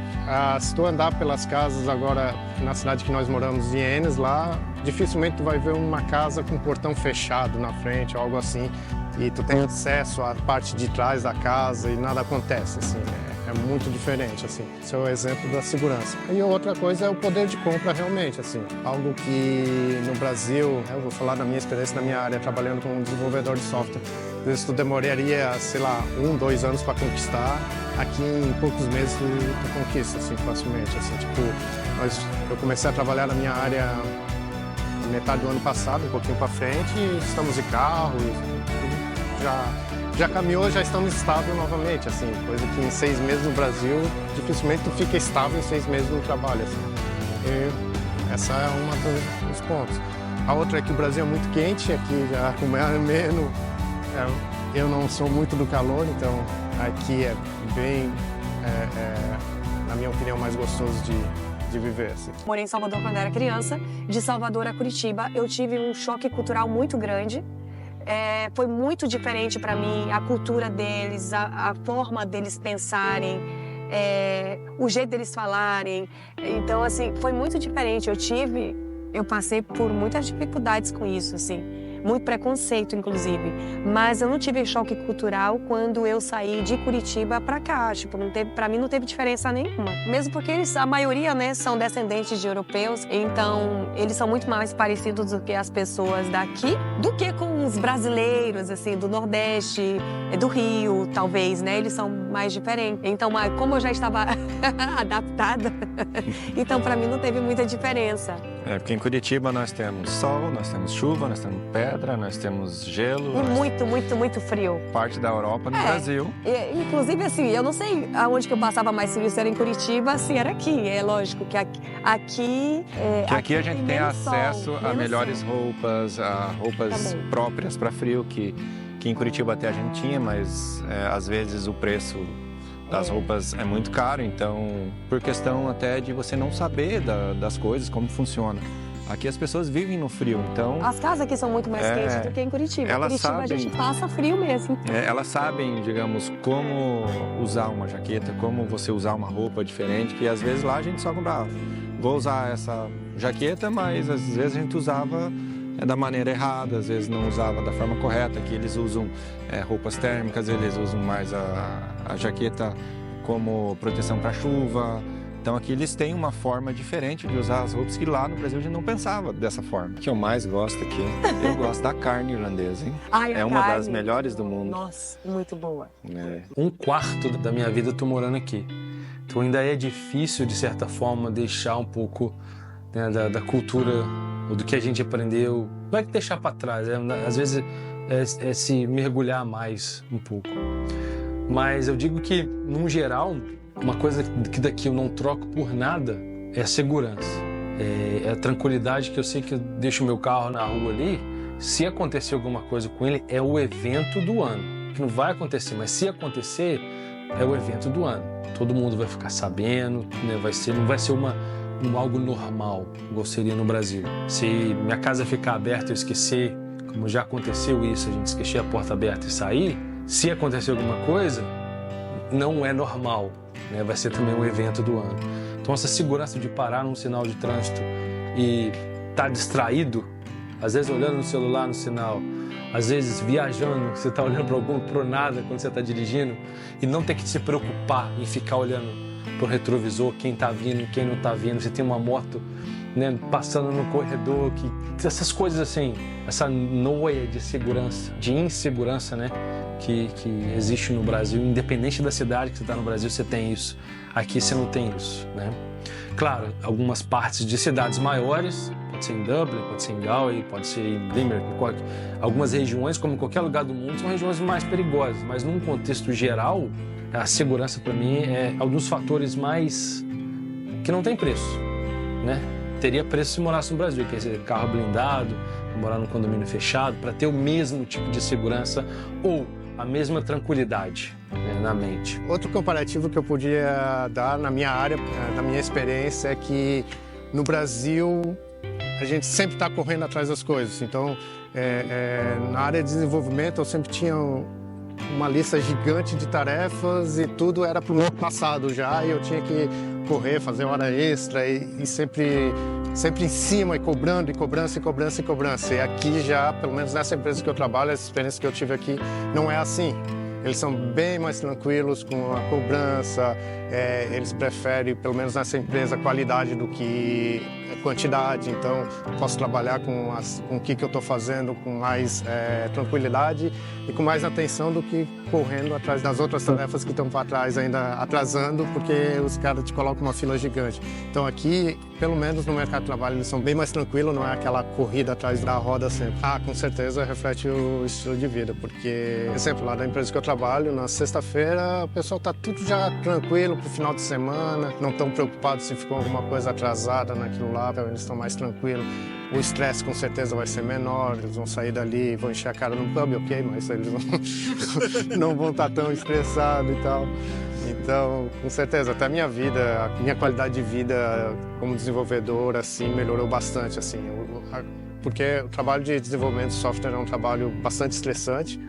Se tu andar pelas casas agora, na cidade que nós moramos, de Ennis, lá, dificilmente tu vai ver uma casa com portão fechado na frente, ou algo assim, e tu tem acesso à parte de trás da casa e nada acontece, assim, né? é muito diferente, assim. Esse é o exemplo da segurança. E outra coisa é o poder de compra, realmente, assim. Algo que no Brasil, eu vou falar da minha experiência na minha área, trabalhando como desenvolvedor de software. Às vezes tu demoraria, sei lá, 1, 2 anos para conquistar. Aqui em poucos meses tu conquista, assim, facilmente, assim. Tipo, eu comecei a trabalhar na minha área metade do ano passado, um pouquinho para frente, e estamos de carro, já caminhou, já estamos estáveis novamente, assim, coisa que em 6 meses no Brasil, dificilmente tu fica estável em 6 meses no trabalho, assim. E essa é uma dos pontos. A outra é que o Brasil é muito quente, aqui já como é ameno, eu não sou muito do calor, então aqui é bem, na minha opinião, mais gostoso de viver, assim. Morei em Salvador quando era criança. De Salvador a Curitiba, eu tive um choque cultural muito grande. Foi muito diferente para mim a cultura deles, a forma deles pensarem, o jeito deles falarem. Então, assim, foi muito diferente. Eu passei por muitas dificuldades com isso, assim. Muito preconceito, inclusive. Mas eu não tive choque cultural quando eu saí de Curitiba para cá. Tipo, para mim não teve diferença nenhuma. Mesmo porque a maioria, né, são descendentes de europeus. Então, eles são muito mais parecidos do que as pessoas daqui, do que com os brasileiros, assim, do Nordeste, do Rio, talvez, né? Eles são mais diferentes. Então, como eu já estava adaptada, então para mim não teve muita diferença. Porque em Curitiba nós temos sol, nós temos chuva, nós temos pedra, nós temos gelo. E muito frio. Parte da Europa no Brasil. Inclusive, assim, eu não sei aonde que eu passava mais frio, se era em Curitiba, se era aqui. É lógico que aqui... aqui a gente tem acesso a melhores roupas, a roupas próprias para frio, que em Curitiba até a gente tinha, mas às vezes o preço das roupas é muito caro, então por questão até de você não saber das coisas, como funciona. Aqui as pessoas vivem no frio, então... As casas aqui são muito mais quentes do que em Curitiba. Em Curitiba a gente passa frio mesmo. Elas sabem, digamos, como usar uma jaqueta, como você usar uma roupa diferente, que às vezes lá a gente só comprava. Vou usar essa jaqueta, mas às vezes a gente usava da maneira errada, às vezes não usava da forma correta. Aqui eles usam roupas térmicas, eles usam mais a jaqueta como proteção para chuva. Então aqui eles têm uma forma diferente de usar as roupas que lá no Brasil a gente não pensava dessa forma. O que eu mais gosto aqui, eu gosto da carne irlandesa, hein? Uma das melhores do mundo. Nossa, muito boa. 1/4 da minha vida eu tô morando aqui. Então ainda é difícil, de certa forma, deixar um pouco, né, da cultura, do que a gente aprendeu. Não é que deixar para trás, às vezes é se mergulhar mais um pouco. Mas eu digo que, num geral, uma coisa que daqui eu não troco por nada é a segurança. É a tranquilidade que eu sei que eu deixo o meu carro na rua ali, se acontecer alguma coisa com ele, é o evento do ano. Que não vai acontecer, mas se acontecer, é o evento do ano. Todo mundo vai ficar sabendo, né? Não vai ser algo normal, igual seria no Brasil. Se minha casa ficar aberta e eu esquecer, como já aconteceu isso, a gente esquecer a porta aberta e sair, se acontecer alguma coisa, não é normal, né? Vai ser também um evento do ano. Então essa segurança de parar num sinal de trânsito e estar distraído, às vezes olhando no celular no sinal, às vezes viajando, você está olhando para nada quando você está dirigindo, e não ter que se preocupar em ficar olhando para o retrovisor, quem está vindo, quem não está vindo, você tem uma moto, né, passando no corredor, essas coisas assim, essa noia de segurança, de insegurança, né, que existe no Brasil, independente da cidade que você está no Brasil, você tem isso. Aqui você não tem isso, né? Claro, algumas partes de cidades maiores, pode ser em Dublin, pode ser em Galway, pode ser em Limerick, algumas regiões, como em qualquer lugar do mundo, são regiões mais perigosas, mas num contexto geral, a segurança para mim é um dos fatores mais que não tem preço, né? Teria preço se morasse no Brasil, que é carro blindado, morar num condomínio fechado, para ter o mesmo tipo de segurança ou a mesma tranquilidade, né, na mente. Outro comparativo que eu podia dar na minha área, na minha experiência, é que no Brasil a gente sempre está correndo atrás das coisas. Então, na área de desenvolvimento eu sempre tinha uma lista gigante de tarefas e tudo era para o ano passado já, e eu tinha que correr, fazer hora extra e sempre em cima, e cobrando, e cobrança, e cobrança, e cobrança. E aqui já, pelo menos nessa empresa que eu trabalho, essa experiência que eu tive aqui, não é assim. eles são bem mais tranquilos com a cobrança, eles preferem, pelo menos nessa empresa, qualidade do que quantidade. Então, posso trabalhar com o que eu estou fazendo com mais tranquilidade e com mais atenção do que correndo atrás das outras tarefas que estão para trás, ainda atrasando, porque os caras te colocam uma fila gigante. Então, aqui, pelo menos no mercado de trabalho, eles são bem mais tranquilos, não é aquela corrida atrás da roda sempre. Com certeza reflete o estilo de vida, porque, exemplo, lá da empresa que eu trabalho, na sexta-feira, o pessoal está tudo já tranquilo para o final de semana, não estão preocupados se ficou alguma coisa atrasada naquilo lá, então eles estão mais tranquilos. O estresse com certeza vai ser menor, eles vão sair dali, vão encher a cara no pub, ok, mas eles não vão estar tão estressados e tal. Então, com certeza, até a minha vida, a minha qualidade de vida como desenvolvedor, assim, melhorou bastante, assim. Porque o trabalho de desenvolvimento de software é um trabalho bastante estressante.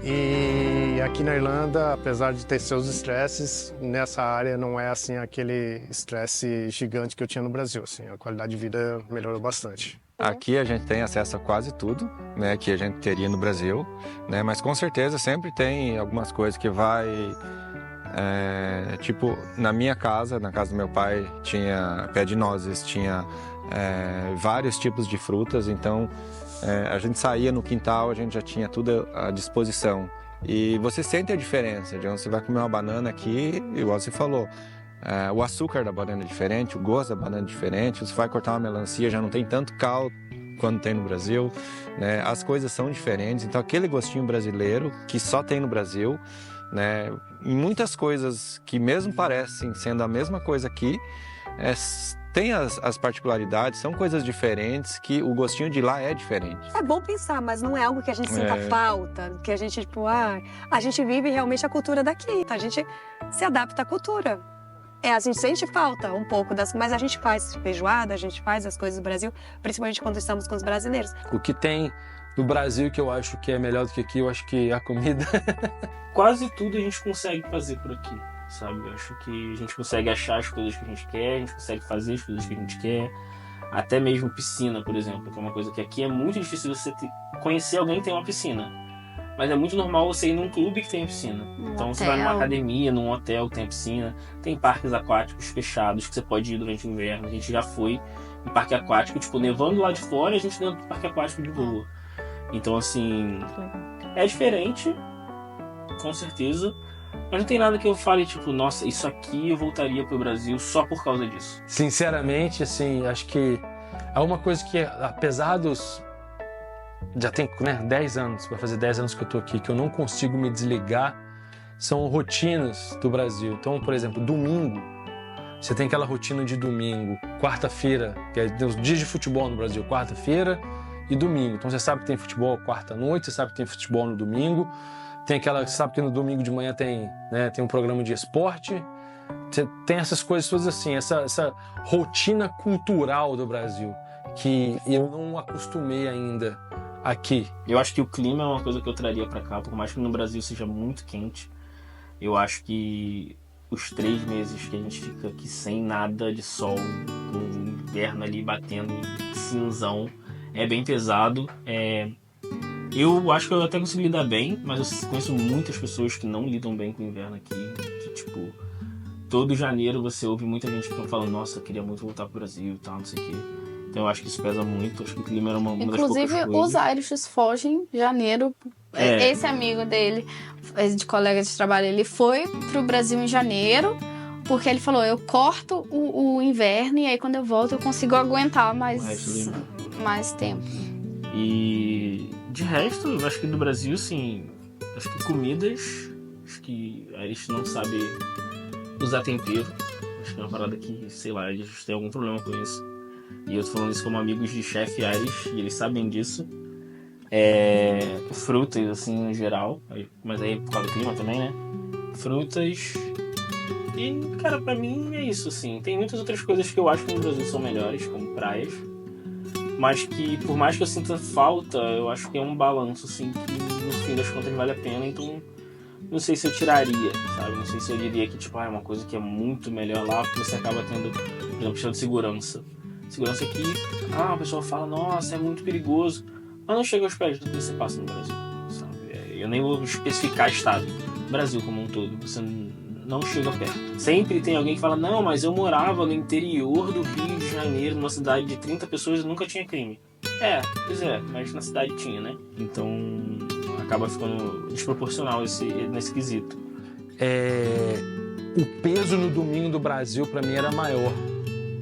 E aqui na Irlanda, apesar de ter seus estresses, nessa área não é assim aquele estresse gigante que eu tinha no Brasil. Assim, a qualidade de vida melhorou bastante. Aqui a gente tem acesso a quase tudo, né, que a gente teria no Brasil, né, mas com certeza sempre tem algumas coisas que vai... tipo, na minha casa, na casa do meu pai, tinha pé de nozes, tinha vários tipos de frutas, então a gente saía no quintal, a gente já tinha tudo à disposição. E você sente a diferença, de onde você vai comer uma banana aqui, igual você falou, o açúcar da banana é diferente, o gosto da banana é diferente, você vai cortar uma melancia, já não tem tanto cal quanto tem no Brasil, né? As coisas são diferentes, então aquele gostinho brasileiro que só tem no Brasil, né? Em muitas coisas que mesmo parecem sendo a mesma coisa aqui, tem as particularidades, são coisas diferentes que o gostinho de lá é diferente. É bom pensar, mas não é algo que a gente sinta falta, que a gente, tipo, a gente vive realmente a cultura daqui, a gente se adapta à cultura. A gente sente falta um pouco mas a gente faz feijoada, a gente faz as coisas do Brasil, principalmente quando estamos com os brasileiros. O que tem no Brasil que eu acho que é melhor do que aqui, eu acho que a comida... Quase tudo a gente consegue fazer por aqui, sabe? Eu acho que a gente consegue achar as coisas que a gente quer, a gente consegue fazer as coisas que a gente quer. Até mesmo piscina, por exemplo, que é uma coisa que aqui é muito difícil você conhecer alguém que tem uma piscina. Mas é muito normal você ir num clube que tem piscina. Então você vai numa academia, num hotel que tem piscina. Tem parques aquáticos fechados que você pode ir durante o inverno. A gente já foi em parque aquático, tipo, nevando lá de fora e a gente dentro do parque aquático de boa. Então, assim, é diferente, com certeza. Mas não tem nada que eu fale, tipo, nossa, isso aqui eu voltaria pro Brasil só por causa disso. Sinceramente, assim, acho que é uma coisa que, apesar dos... Já tem 10 anos, vai fazer 10 anos que eu tô aqui, que eu não consigo me desligar, são rotinas do Brasil. Então, por exemplo, domingo, você tem aquela rotina de domingo, quarta-feira, que é os dias de futebol no Brasil, quarta-feira e domingo. Então você sabe que tem futebol quarta-noite, você sabe que tem futebol no domingo, tem aquela, você sabe que no domingo de manhã tem um programa de esporte, você tem essas coisas todas assim, essa rotina cultural do Brasil, que eu não acostumei ainda aqui. Eu acho que o clima é uma coisa que eu traria pra cá, por mais que no Brasil seja muito quente. Eu acho que os 3 meses que a gente fica aqui sem nada de sol, com o inverno ali batendo cinzão, é bem pesado. Eu acho que eu até consigo lidar bem, mas eu conheço muitas pessoas que não lidam bem com o inverno aqui. Que, tipo, todo janeiro você ouve muita gente que falando, nossa, eu queria muito voltar pro Brasil e tal, não sei o quê. Então eu acho que isso pesa muito, acho que o clima era uma das poucas coisas. Inclusive, os Irishes fogem em janeiro. Esse amigo dele, de colega de trabalho, ele foi pro Brasil em janeiro, porque ele falou, eu corto o inverno e aí quando eu volto eu consigo aguentar mais tempo. E de resto, eu acho que do Brasil, sim, acho que comidas, acho que a Irish não sabe usar tempero. Acho que é uma parada que, sei lá, eles têm algum problema com isso. E eu tô falando isso como amigos de chefe Irish, e eles sabem disso. Frutas, assim, em geral, mas aí por causa do clima também, né? Frutas. E, cara, pra mim é isso, assim. Tem muitas outras coisas que eu acho que no Brasil são melhores, como praias. Mas que, por mais que eu sinta falta, eu acho que é um balanço, assim, que no fim das contas vale a pena. Então, não sei se eu tiraria, sabe? Não sei se eu diria que, tipo, é uma coisa que é muito melhor lá, porque você acaba tendo, por exemplo, questão de segurança. Segurança aqui, a pessoa fala, nossa, é muito perigoso. Mas não chega aos pés do que você passa no Brasil, sabe? eu nem vou especificar estado, Brasil como um todo, você não chega perto. Sempre tem alguém que fala, não, mas eu morava no interior do Rio de Janeiro, numa cidade de 30 pessoas e nunca tinha crime. Pois é, mas na cidade tinha, né? Então acaba ficando desproporcional nesse quesito. O peso no domingo do Brasil pra mim era maior.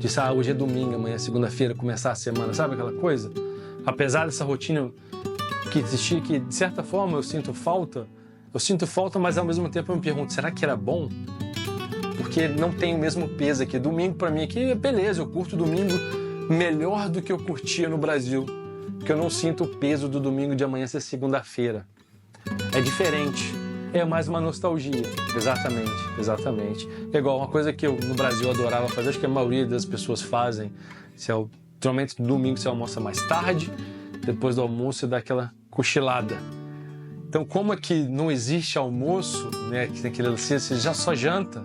De hoje é domingo, amanhã é segunda-feira, começar a semana, sabe aquela coisa? Apesar dessa rotina que existia, que de certa forma eu sinto falta, mas ao mesmo tempo eu me pergunto, será que era bom? Porque não tem o mesmo peso aqui. Domingo pra mim aqui, beleza, eu curto domingo melhor do que eu curtia no Brasil. Porque eu não sinto o peso do domingo de amanhã ser segunda-feira. É diferente. É mais uma nostalgia. Exatamente. É igual uma coisa que eu no Brasil adorava fazer, acho que a maioria das pessoas fazem. Normalmente no domingo você almoça mais tarde, depois do almoço você dá aquela cochilada. Então, como aqui não existe almoço, né, que tem aquele você já só janta,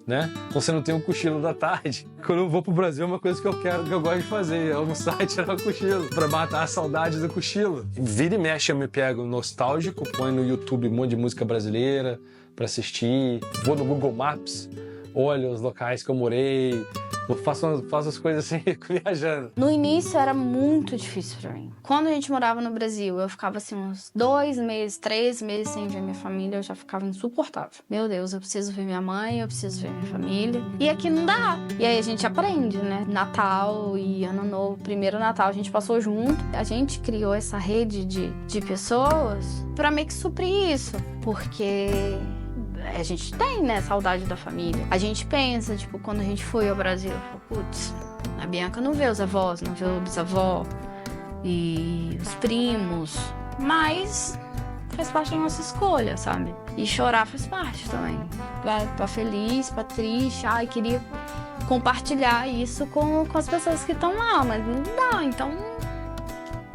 né? Então você não tem um cochilo da tarde. Quando eu vou pro Brasil é uma coisa que eu gosto de fazer, é almoçar e tirar o cochilo, pra matar a saudade do cochilo. Vira e mexe eu me pego nostálgico, ponho no YouTube um monte de música brasileira pra assistir, vou no Google Maps, olho os locais que eu morei, faço as coisas assim, viajando. No início era muito difícil pra mim. Quando a gente morava no Brasil, eu ficava assim uns 2 meses, 3 meses sem ver minha família, eu já ficava insuportável. Meu Deus, eu preciso ver minha mãe, eu preciso ver minha família. E aqui não dá. E aí a gente aprende, né? Natal e Ano Novo, primeiro Natal a gente passou junto. A gente criou essa rede de pessoas pra meio que suprir isso. Porque a gente tem, né, saudade da família. A gente pensa, tipo, quando a gente foi ao Brasil, putz, a Bianca não vê os avós, não vê o bisavó e os primos, mas faz parte da nossa escolha, sabe? E chorar faz parte também. Pra feliz, pra triste, queria compartilhar isso com as pessoas que estão lá, mas não dá, então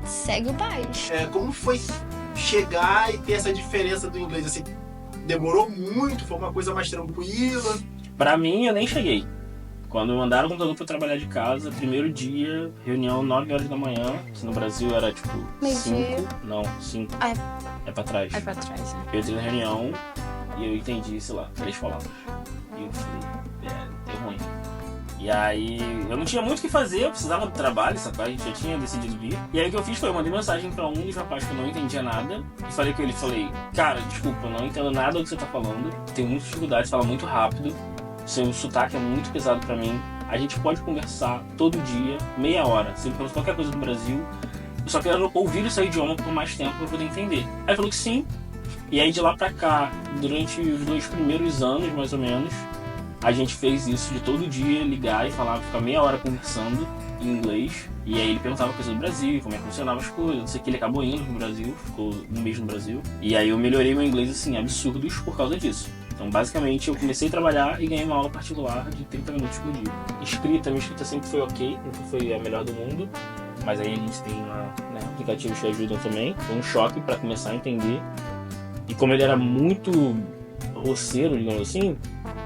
segue o baile. Como foi chegar e ter essa diferença do inglês, assim? Demorou muito? Foi uma coisa mais tranquila? Pra mim, eu nem cheguei. Quando me mandaram o computador pra trabalhar de casa, primeiro dia, reunião 9 horas da manhã. Se no Brasil era tipo 5. Não, 5. É pra trás. É pra trás, né? Eu entrei na reunião e eu entendi, sei lá, 3 palavras. E eu falei, deu ruim. E aí, eu não tinha muito o que fazer, eu precisava do trabalho, sabe? A gente já tinha decidido vir. E aí o que eu fiz foi, eu mandei mensagem pra um dos rapazes que eu não entendia nada. E falei com ele, cara, desculpa, eu não entendo nada do que você tá falando. Tenho muita dificuldade, fala muito rápido. Seu sotaque é muito pesado pra mim. A gente pode conversar todo dia, meia hora. Se ele pergunta qualquer coisa do Brasil, eu só quero ouvir o seu idioma por mais tempo pra eu poder entender. Aí ele falou que sim. E aí de lá pra cá, durante os 2 primeiros anos, mais ou menos, a gente fez isso de todo dia, ligar e falar, ficar meia hora conversando em inglês. E aí ele perguntava coisas do Brasil, como é que funcionava as coisas. Não sei que ele acabou indo pro Brasil, ficou um mês no Brasil. E aí eu melhorei meu inglês, assim, absurdos por causa disso. Então, basicamente, eu comecei a trabalhar e ganhei uma aula particular de 30 minutos por dia. Minha escrita sempre foi ok, nunca foi a melhor do mundo. Mas aí a gente tem aplicativos que ajudam também. Foi um choque para começar a entender. E como ele era muito roceiro, digamos assim,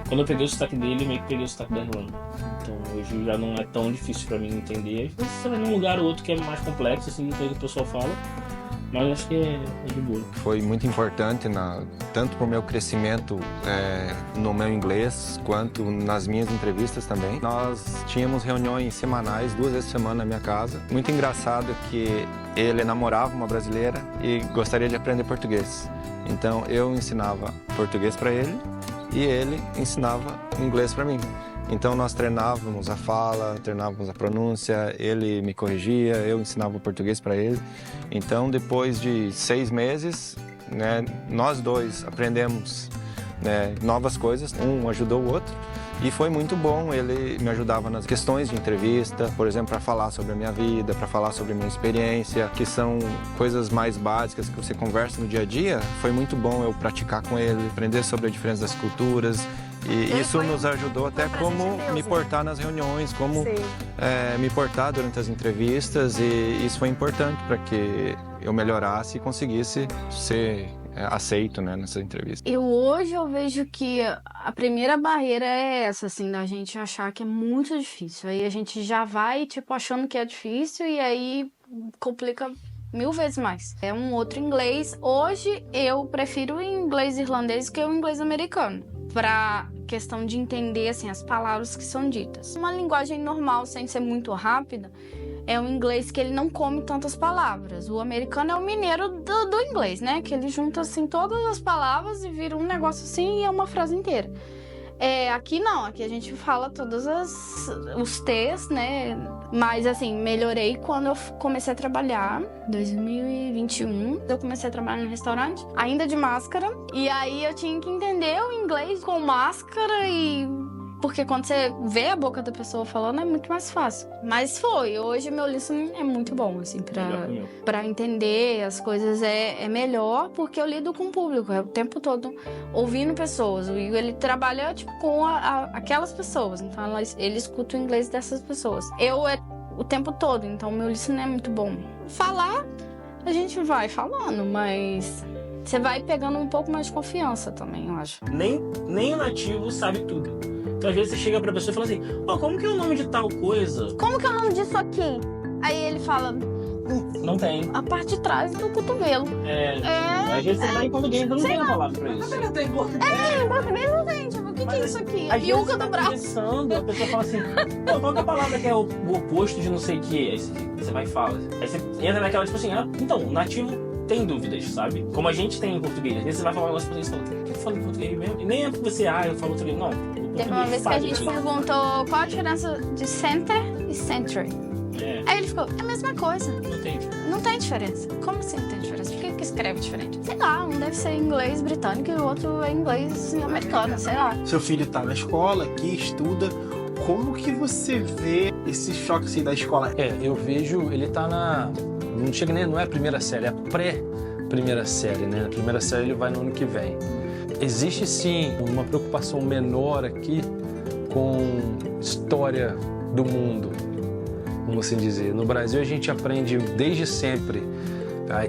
quando eu peguei o sotaque dele, eu meio que peguei o sotaque da Irlanda. Então hoje já não é tão difícil pra mim entender. Às vezes você vai num lugar ou outro que é mais complexo, assim, do que o pessoal fala. Mas acho que é de boa. Foi muito importante, tanto para o meu crescimento no meu inglês, quanto nas minhas entrevistas também. Nós tínhamos reuniões semanais, 2 vezes por semana na minha casa. Muito engraçado que ele namorava uma brasileira e gostaria de aprender português. Então eu ensinava português para ele e ele ensinava inglês para mim. Então nós treinávamos a fala, treinávamos a pronúncia, ele me corrigia, eu ensinava o português para ele. Então depois de 6 meses, nós dois aprendemos novas coisas, um ajudou o outro. E foi muito bom, ele me ajudava nas questões de entrevista, por exemplo, para falar sobre a minha vida, para falar sobre a minha experiência, que são coisas mais básicas que você conversa no dia a dia. Foi muito bom eu praticar com ele, aprender sobre a diferença das culturas. E isso nos ajudou até como me portar nas reuniões, como me portar durante as entrevistas. E isso foi importante para que eu melhorasse e conseguisse ser aceito, nessa entrevista. Hoje eu vejo que a primeira barreira é essa, assim, da gente achar que é muito difícil. Aí a gente já vai, achando que é difícil e aí complica 1000 vezes mais. É um outro inglês. Hoje eu prefiro o inglês irlandês que o inglês americano, pra questão de entender assim as palavras que são ditas. Uma linguagem normal, sem ser muito rápida, é um inglês que ele não come tantas palavras. O americano é o mineiro do inglês, né? Que ele junta assim todas as palavras e vira um negócio assim e é uma frase inteira. Aqui não, aqui a gente fala todos os T's, né? Mas assim, melhorei quando eu comecei a trabalhar, 2021. Eu comecei a trabalhar no restaurante, ainda de máscara. E aí eu tinha que entender o inglês com máscara e... Porque quando você vê a boca da pessoa falando, é muito mais fácil. Mas hoje meu listening é muito bom, assim, pra entender as coisas é melhor, porque eu lido com o público, o tempo todo ouvindo pessoas. O Igor, ele trabalha, tipo, com aquelas pessoas, então ele escuta o inglês dessas pessoas. O tempo todo, então meu listening é muito bom. Falar, a gente vai falando, mas... Você vai pegando um pouco mais de confiança também, eu acho. Nem o nativo sabe tudo. Então, às vezes, você chega pra pessoa e fala assim, como que é o nome de tal coisa? Como que é o nome disso aqui? Aí ele fala... Não tem. A parte de trás do cotovelo. Às vezes você tá em português, não tem a palavra pra isso. Em português não tem, tipo, o que é isso aqui? A yuca do braço. A pessoa fala assim, qual que é a palavra que é o oposto de não sei o que? Aí você vai e fala. Aí você entra naquela, tipo assim, então, o nativo tem dúvidas, sabe? Como a gente tem em português. Às vezes você vai falar um negócio pra você e fala, o que eu falo em português mesmo? E nem é porque você, eu falo português. Não. Teve uma vez que a gente perguntou qual a diferença de center e century. Aí ele ficou, é a mesma coisa. Não tem diferença. Como assim não tem diferença? Por que escreve diferente? Sei lá, um deve ser inglês britânico e o outro é inglês americano, sei lá. Seu filho tá na escola aqui, estuda. Como que você vê esse choque assim, da escola? Eu vejo, ele tá não chega nem, não é a primeira série, é a pré-primeira série, né? A primeira série ele vai no ano que vem. Existe sim uma preocupação menor aqui com história do mundo, vamos assim dizer. No Brasil a gente aprende desde sempre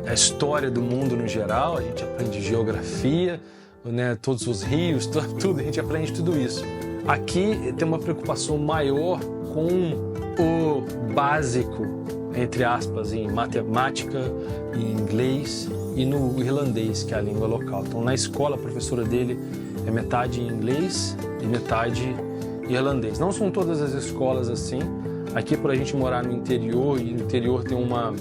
a história do mundo no geral, a gente aprende geografia, né? Todos os rios, tudo, a gente aprende tudo isso. Aqui tem uma preocupação maior com o básico, entre aspas, em matemática, em inglês e no irlandês, que é a língua local. Então, na escola, a professora dele é metade em inglês e metade irlandês. Não são todas as escolas assim. Aqui, por a gente morar no interior, e no interior tem uma...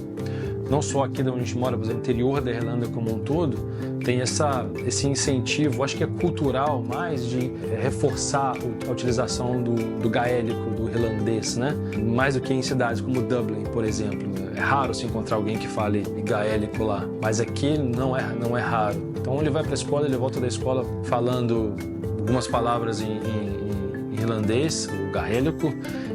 Não só aqui onde a gente mora, mas no interior da Irlanda como um todo, tem esse incentivo, acho que é cultural mais, de reforçar a utilização do gaélico, do irlandês, né? Mais do que em cidades como Dublin, por exemplo. É raro se encontrar alguém que fale gaélico lá, mas aqui não é raro. Então ele vai para a escola, ele volta da escola falando algumas palavras em irlandês, o gaélico,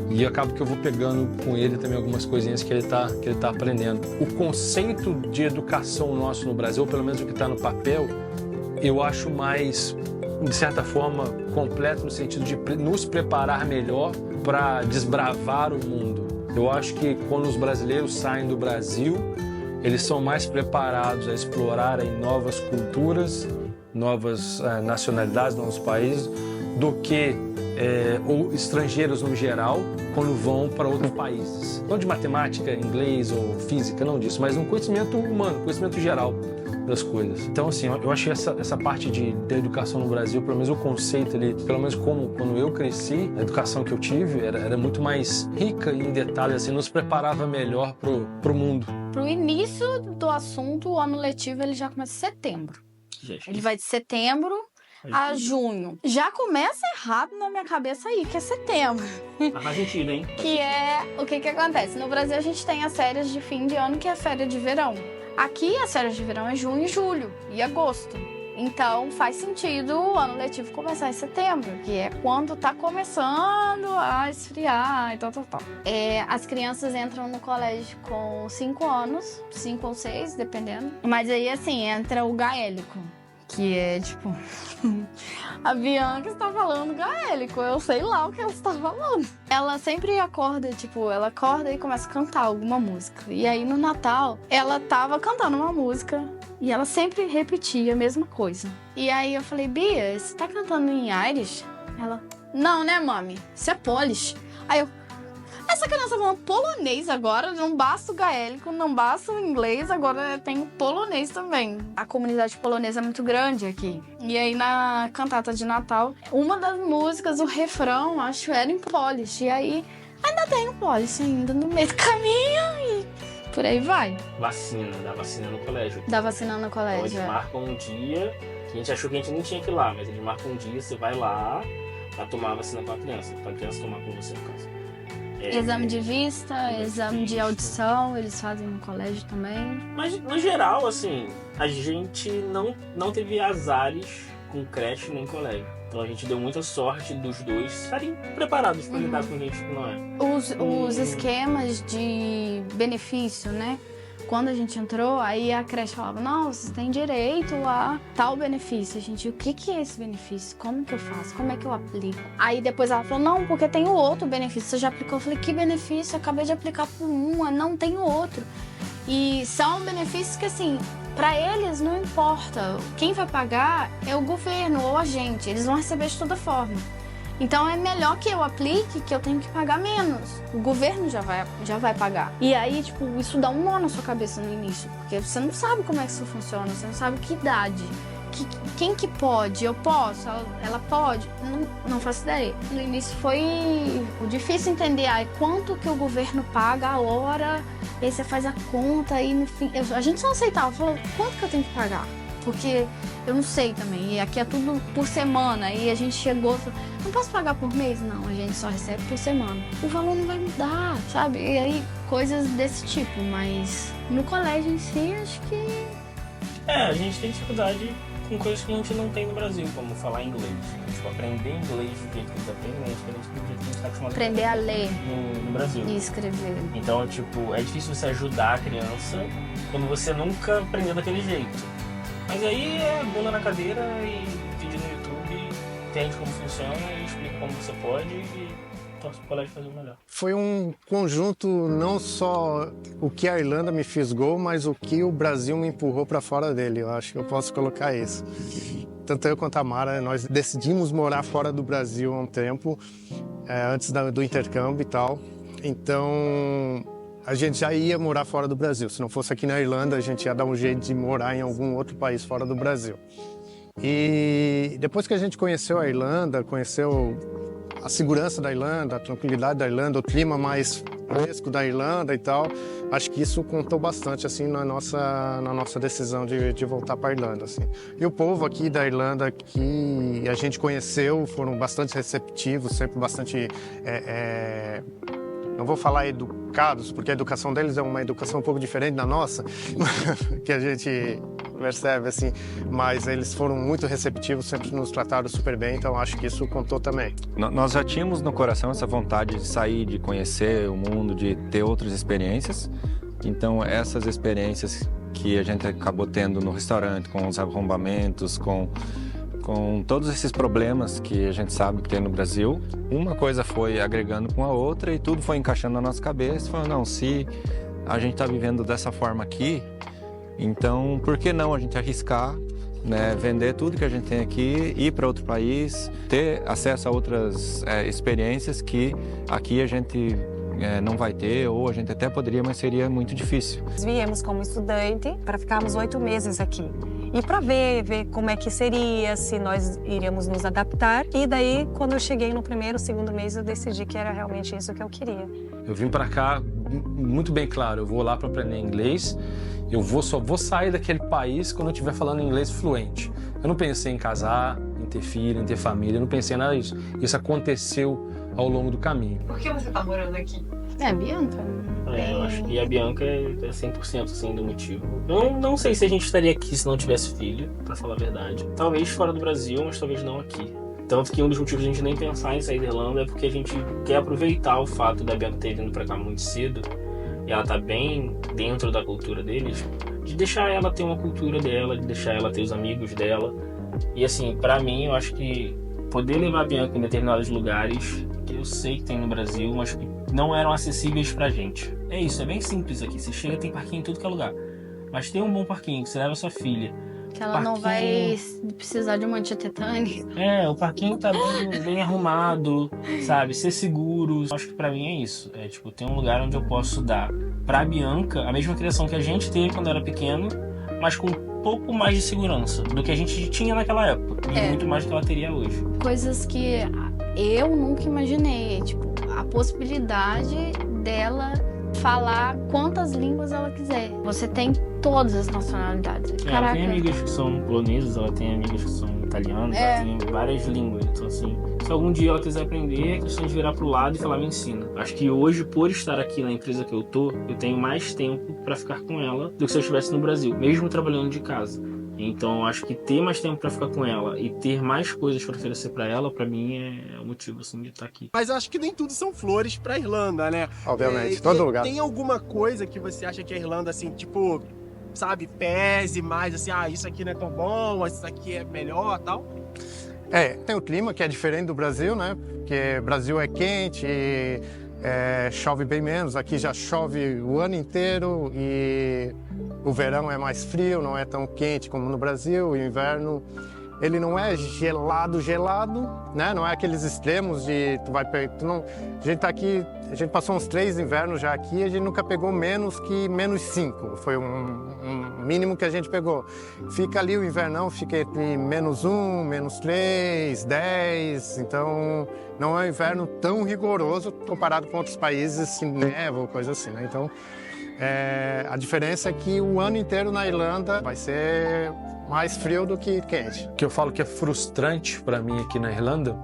e acaba que eu vou pegando com ele também algumas coisinhas que ele tá aprendendo. O conceito de educação nosso no Brasil, ou pelo menos o que está no papel, eu acho mais, de certa forma, completo no sentido de nos preparar melhor para desbravar o mundo. Eu acho que quando os brasileiros saem do Brasil, eles são mais preparados a explorarem novas culturas, novas nacionalidades, novos países, do que ou estrangeiros no geral, quando vão para outros países. Não de matemática, inglês ou física, não disso, mas um conhecimento humano, conhecimento geral das coisas. Então, assim, eu achei essa parte da educação no Brasil, pelo menos o conceito ali, pelo menos quando eu cresci, a educação que eu tive era muito mais rica em detalhes, assim, nos preparava melhor pro mundo. Pro início do assunto, o ano letivo ele já começa em setembro. Ele vai de setembro a junho. Já começa errado na minha cabeça aí, que é setembro. Faz sentido, hein? Que é o que acontece. No Brasil a gente tem as férias de fim de ano, que é a férias de verão. Aqui as férias de verão é junho, julho e agosto. Então faz sentido o ano letivo começar em setembro, que é quando tá começando a esfriar e tal. As crianças entram no colégio com 5 anos, 5 ou 6, dependendo. Mas aí, assim, entra o gaélico, que é tipo... A Bianca está falando gaélico, eu sei lá o que ela está falando. Ela sempre acorda, ela acorda e começa a cantar alguma música. E aí no Natal, ela tava cantando uma música e ela sempre repetia a mesma coisa. E aí eu falei, Bia, você tá cantando em Irish? Ela, não, né, mami? Isso é Polish. Aí eu, Essa criança falando polonês agora, não basta o gaélico, não basta o inglês, agora tem o polonês também. A comunidade polonesa é muito grande aqui. E aí na cantata de Natal, uma das músicas, o refrão, acho, era em Polish. E aí ainda tem o Polish ainda no meio do caminho e por aí vai. Dá vacina no colégio. Dá vacina no Então colégio, eles marcam um dia, que a gente achou que a gente não tinha que ir lá, mas eles marcam um dia, você vai lá pra tomar a vacina com a criança tomar com você, no caso. Exame de vista, exame de audição, eles fazem no colégio também. Mas, no geral, assim, a gente não teve azares com creche nem colégio. Então a gente deu muita sorte dos dois estarem preparados para lidar com gente que não é. Os esquemas de benefício, né? Quando a gente entrou, aí a creche falava, não, vocês têm direito a tal benefício. A gente, o que é esse benefício? Como que eu faço? Como é que eu aplico? Aí depois ela falou, não, porque tem o outro benefício. Você já aplicou? Eu falei, que benefício? Eu acabei de aplicar por uma, não tem o outro. E são benefícios que, assim, para eles não importa. Quem vai pagar é o governo ou a gente. Eles vão receber de toda forma. Então é melhor que eu aplique, que eu tenho que pagar menos. O governo já vai pagar. E aí, tipo, isso dá um nó na sua cabeça no início. Porque você não sabe como é que isso funciona, você não sabe que idade. Quem que pode? Eu posso? Ela pode? Não faço ideia. No início foi difícil entender quanto que o governo paga a hora, e aí você faz a conta e no fim... A gente só aceitava, falou, quanto que eu tenho que pagar? Porque eu não sei também, e aqui é tudo por semana, e a gente chegou, não posso pagar por mês? Não, a gente só recebe por semana. O valor não vai mudar, sabe? E aí, coisas desse tipo, mas no colégio em si, acho que... A gente tem dificuldade com coisas que a gente não tem no Brasil, como falar inglês. Tipo, aprender inglês do jeito que eles aprendem é diferente do jeito que a gente está acostumado aprender a ler no Brasil. E escrever. Então, tipo, é difícil você ajudar a criança quando você nunca aprendeu daquele jeito. Mas aí é bunda na cadeira e vídeo no YouTube, entende como funciona e explica como você pode e torce pro colégio fazer o melhor. Foi um conjunto, não só o que a Irlanda me fisgou, mas o que o Brasil me empurrou para fora dele. Eu acho que eu posso colocar isso. Tanto eu quanto a Mara, nós decidimos morar fora do Brasil há um tempo, antes do intercâmbio e tal. Então... a gente já ia morar fora do Brasil. Se não fosse aqui na Irlanda, a gente ia dar um jeito de morar em algum outro país fora do Brasil. E depois que a gente conheceu a Irlanda, conheceu a segurança da Irlanda, a tranquilidade da Irlanda, o clima mais fresco da Irlanda e tal, acho que isso contou bastante assim na nossa decisão de voltar para a Irlanda. Assim. E o povo aqui da Irlanda que a gente conheceu foram bastante receptivos, sempre bastante... não vou falar educados, porque a educação deles é uma educação um pouco diferente da nossa, que a gente percebe, assim, mas eles foram muito receptivos, sempre nos trataram super bem, então acho que isso contou também. Nós já tínhamos no coração essa vontade de sair, de conhecer o mundo, de ter outras experiências, então essas experiências que a gente acabou tendo no restaurante, com os arrombamentos, com todos esses problemas que a gente sabe que tem no Brasil, uma coisa foi agregando com a outra e tudo foi encaixando na nossa cabeça, falando, não, se a gente está vivendo dessa forma aqui, então por que não a gente arriscar, né, vender tudo que a gente tem aqui, ir para outro país, ter acesso a outras experiências que aqui a gente não vai ter, ou a gente até poderia, mas seria muito difícil. Nós viemos como estudante para ficarmos 8 meses aqui. E para ver como é que seria, se nós iríamos nos adaptar. E daí, quando eu cheguei no primeiro, segundo mês, eu decidi que era realmente isso que eu queria. Eu vim para cá muito bem claro, eu vou lá para aprender inglês, só vou sair daquele país quando eu estiver falando inglês fluente. Eu não pensei em casar, em ter filho, em ter família, eu não pensei em nada disso. Isso aconteceu ao longo do caminho. Por que você tá morando aqui? Bianca. Eu acho que a Bianca é 100% assim do motivo. Não sei se a gente estaria aqui se não tivesse filho, pra falar a verdade. Talvez fora do Brasil, mas talvez não aqui. Tanto que um dos motivos de a gente nem pensar em sair da Irlanda é porque a gente quer aproveitar o fato da Bianca ter vindo pra cá muito cedo e ela tá bem dentro da cultura deles, de deixar ela ter uma cultura dela, de deixar ela ter os amigos dela. E assim, pra mim, eu acho que poder levar a Bianca em determinados lugares que eu sei que tem no Brasil, mas que não eram acessíveis pra gente. É isso, é bem simples aqui. Você chega, tem parquinho em tudo que é lugar. Mas tem um bom parquinho, que você leva a sua filha. Que ela não vai precisar de uma tetânica. O parquinho tá bem arrumado, sabe? Ser seguro. Acho que pra mim é isso. É tipo, ter um lugar onde eu posso dar pra Bianca a mesma criação que a gente teve quando era pequeno, mas com um pouco mais de segurança do que a gente tinha naquela época. E muito mais do que ela teria hoje. Coisas que eu nunca imaginei. Tipo, a possibilidade dela falar quantas línguas ela quiser. Você tem todas as nacionalidades. Ela tem amigas que são polonesas, ela tem amigas que são italianas, ela tem várias línguas. Então, assim, se algum dia ela quiser aprender, é questão de virar pro lado e falar, me ensina. Acho que hoje, por estar aqui na empresa que eu tenho mais tempo pra ficar com ela do que se eu estivesse no Brasil, mesmo trabalhando de casa. Então, acho que ter mais tempo pra ficar com ela e ter mais coisas pra oferecer pra ela, pra mim, é o motivo, assim, de estar aqui. Mas eu acho que nem tudo são flores pra Irlanda, né? Obviamente, todo lugar. Tem alguma coisa que você acha que a Irlanda, assim, tipo, sabe, pese mais, assim, isso aqui não é tão bom, isso aqui é melhor, tal? Tem o clima que é diferente do Brasil, né? Porque o Brasil é quente, chove bem menos. Aqui já chove o ano inteiro e o verão é mais frio, não é tão quente como no Brasil. O inverno, ele não é gelado, né? Não é aqueles extremos de a gente tá aqui, a gente passou uns 3 invernos já aqui, a gente nunca pegou menos que -5. Foi um mínimo que a gente pegou. Fica ali o invernão, fica entre -1, -3, 10. Então, não é um inverno tão rigoroso comparado com outros países que neva ou coisa assim, né? Então, a diferença é que o ano inteiro na Irlanda vai ser mais frio do que quente. O que eu falo que é frustrante para mim aqui na Irlanda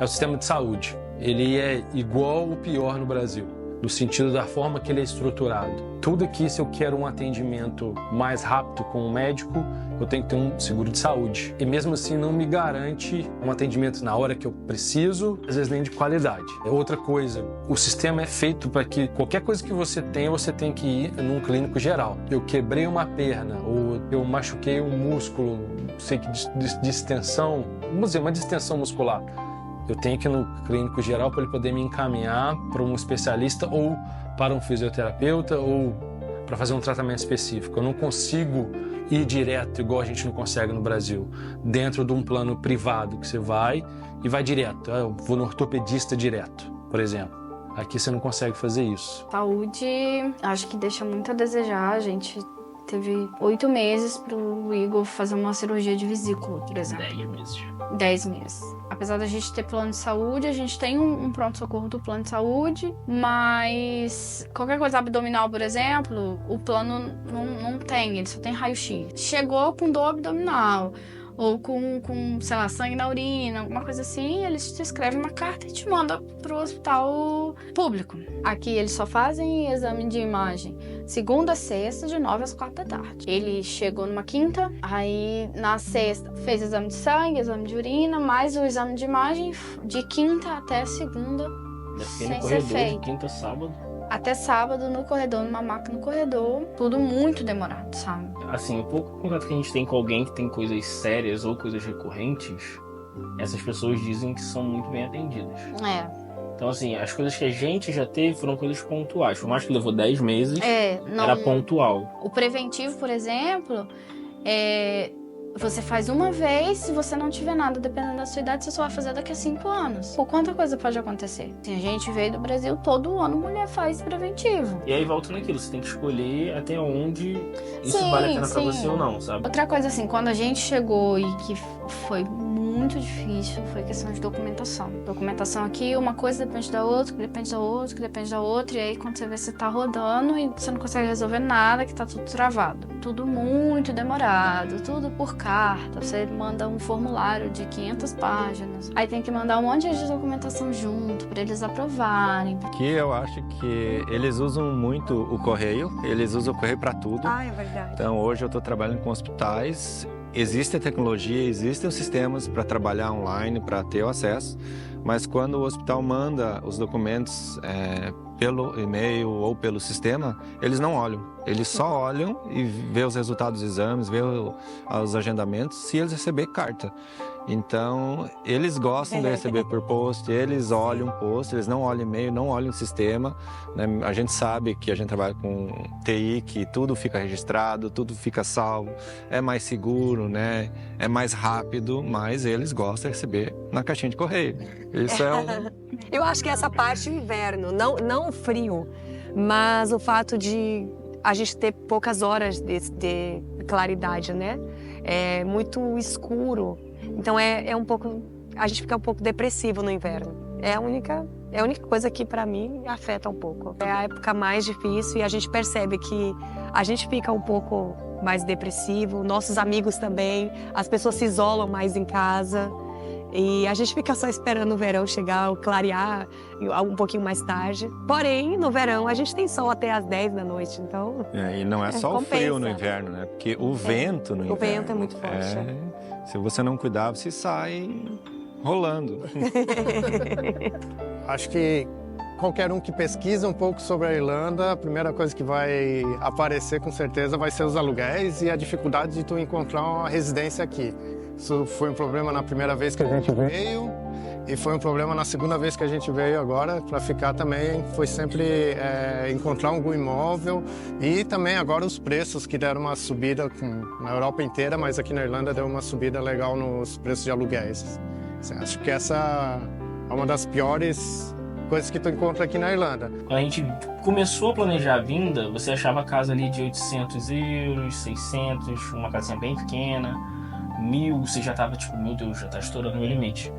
é o sistema de saúde. Ele é igual ou pior no Brasil, no sentido da forma que ele é estruturado. Tudo aqui, se eu quero um atendimento mais rápido com um médico, eu tenho que ter um seguro de saúde. E mesmo assim não me garante um atendimento na hora que eu preciso, às vezes nem de qualidade. É outra coisa, o sistema é feito para que qualquer coisa que você tem que ir num clínico geral. Eu quebrei uma perna ou eu machuquei um músculo, sei que distensão, vamos dizer, uma distensão muscular. Eu tenho que ir no clínico geral para ele poder me encaminhar para um especialista ou para um fisioterapeuta ou para fazer um tratamento específico. Eu não consigo ir direto, igual a gente não consegue no Brasil, dentro de um plano privado que você vai e vai direto. Eu vou no ortopedista direto, por exemplo. Aqui você não consegue fazer isso. Saúde, acho que deixa muito a desejar. A gente teve 8 meses para o Igor fazer uma cirurgia de vesícula, por exemplo. 10 meses. 10 meses. Apesar da gente ter plano de saúde, a gente tem um pronto-socorro do plano de saúde, mas qualquer coisa abdominal, por exemplo, o plano não tem, ele só tem raio-x. Chegou com dor abdominal, ou com, sei lá, sangue na urina, alguma coisa assim, eles te escrevem uma carta e te mandam pro hospital público. Aqui eles só fazem exame de imagem segunda a sexta, de 9 às 4 da tarde. Ele chegou numa quinta, aí na sexta fez exame de sangue, exame de urina, mais o exame de imagem de quinta até segunda, sem ser feito. De quinta a sábado. Até sábado no corredor, numa maca no corredor, tudo muito demorado, sabe? Assim, o pouco contato que a gente tem com alguém que tem coisas sérias ou coisas recorrentes, essas pessoas dizem que são muito bem atendidas. Então, assim, as coisas que a gente já teve foram coisas pontuais. Por mais que levou 10 meses, era pontual. O preventivo, por exemplo, você faz uma vez, se você não tiver nada, dependendo da sua idade, você só vai fazer daqui a 5 anos. Por quanta coisa pode acontecer? Assim, a gente veio do Brasil, todo ano mulher faz preventivo. E aí volta naquilo, você tem que escolher até onde isso vale a pena pra você ou não, sabe? Outra coisa, assim, quando a gente chegou e que foi muito difícil, foi questão de documentação. Documentação aqui, uma coisa depende da outra, que depende da outra, que depende da outra, e aí quando você vê, você tá rodando e você não consegue resolver nada, que tá tudo travado. Tudo muito demorado, tudo por carta. Você manda um formulário de 500 páginas, aí tem que mandar um monte de documentação junto para eles aprovarem. Aqui eu acho que eles usam muito o correio, eles usam o correio para tudo. É verdade. Então hoje eu estou trabalhando com hospitais, existe a tecnologia, existem os sistemas para trabalhar online, para ter o acesso, mas quando o hospital manda os documentos pelo e-mail ou pelo sistema, eles não olham. Eles só olham e vê os resultados dos exames, vê os agendamentos, se eles receber carta. Então, eles gostam de receber por post, eles olham o post, eles não olham e-mail, não olham o sistema, né? A gente sabe que a gente trabalha com TI, que tudo fica registrado, tudo fica salvo, é mais seguro, né? É mais rápido, mas eles gostam de receber na caixinha de correio. Isso é Eu acho que essa parte é o inverno, não o frio, mas o fato de a gente ter poucas horas de claridade, né? É muito escuro. Então é um pouco, a gente fica um pouco depressivo no inverno. É a única coisa que para mim afeta um pouco. É a época mais difícil e a gente percebe que a gente fica um pouco mais depressivo, nossos amigos também, as pessoas se isolam mais em casa e a gente fica só esperando o verão chegar, o clarear um pouquinho mais tarde. Porém, no verão a gente tem sol até às 10 da noite, então... E não é só compensa. O frio no inverno, né? Porque o vento no inverno... O vento é muito forte. Se você não cuidar, você sai rolando. Acho que qualquer um que pesquisa um pouco sobre a Irlanda, a primeira coisa que vai aparecer com certeza vai ser os aluguéis e a dificuldade de tu encontrar uma residência aqui. Isso foi um problema na primeira vez que a gente veio e foi um problema na segunda vez que a gente veio agora para ficar também. Foi sempre encontrar algum imóvel e também agora os preços que deram uma subida na Europa inteira, mas aqui na Irlanda deu uma subida legal nos preços de aluguéis. Acho que essa é uma das piores coisas que tu encontra aqui na Irlanda. Quando a gente começou a planejar a vinda, você achava a casa ali de 800 euros, 600, uma casinha bem pequena, 1.000, você já tava tipo, meu Deus, já tá estourando o meu limite.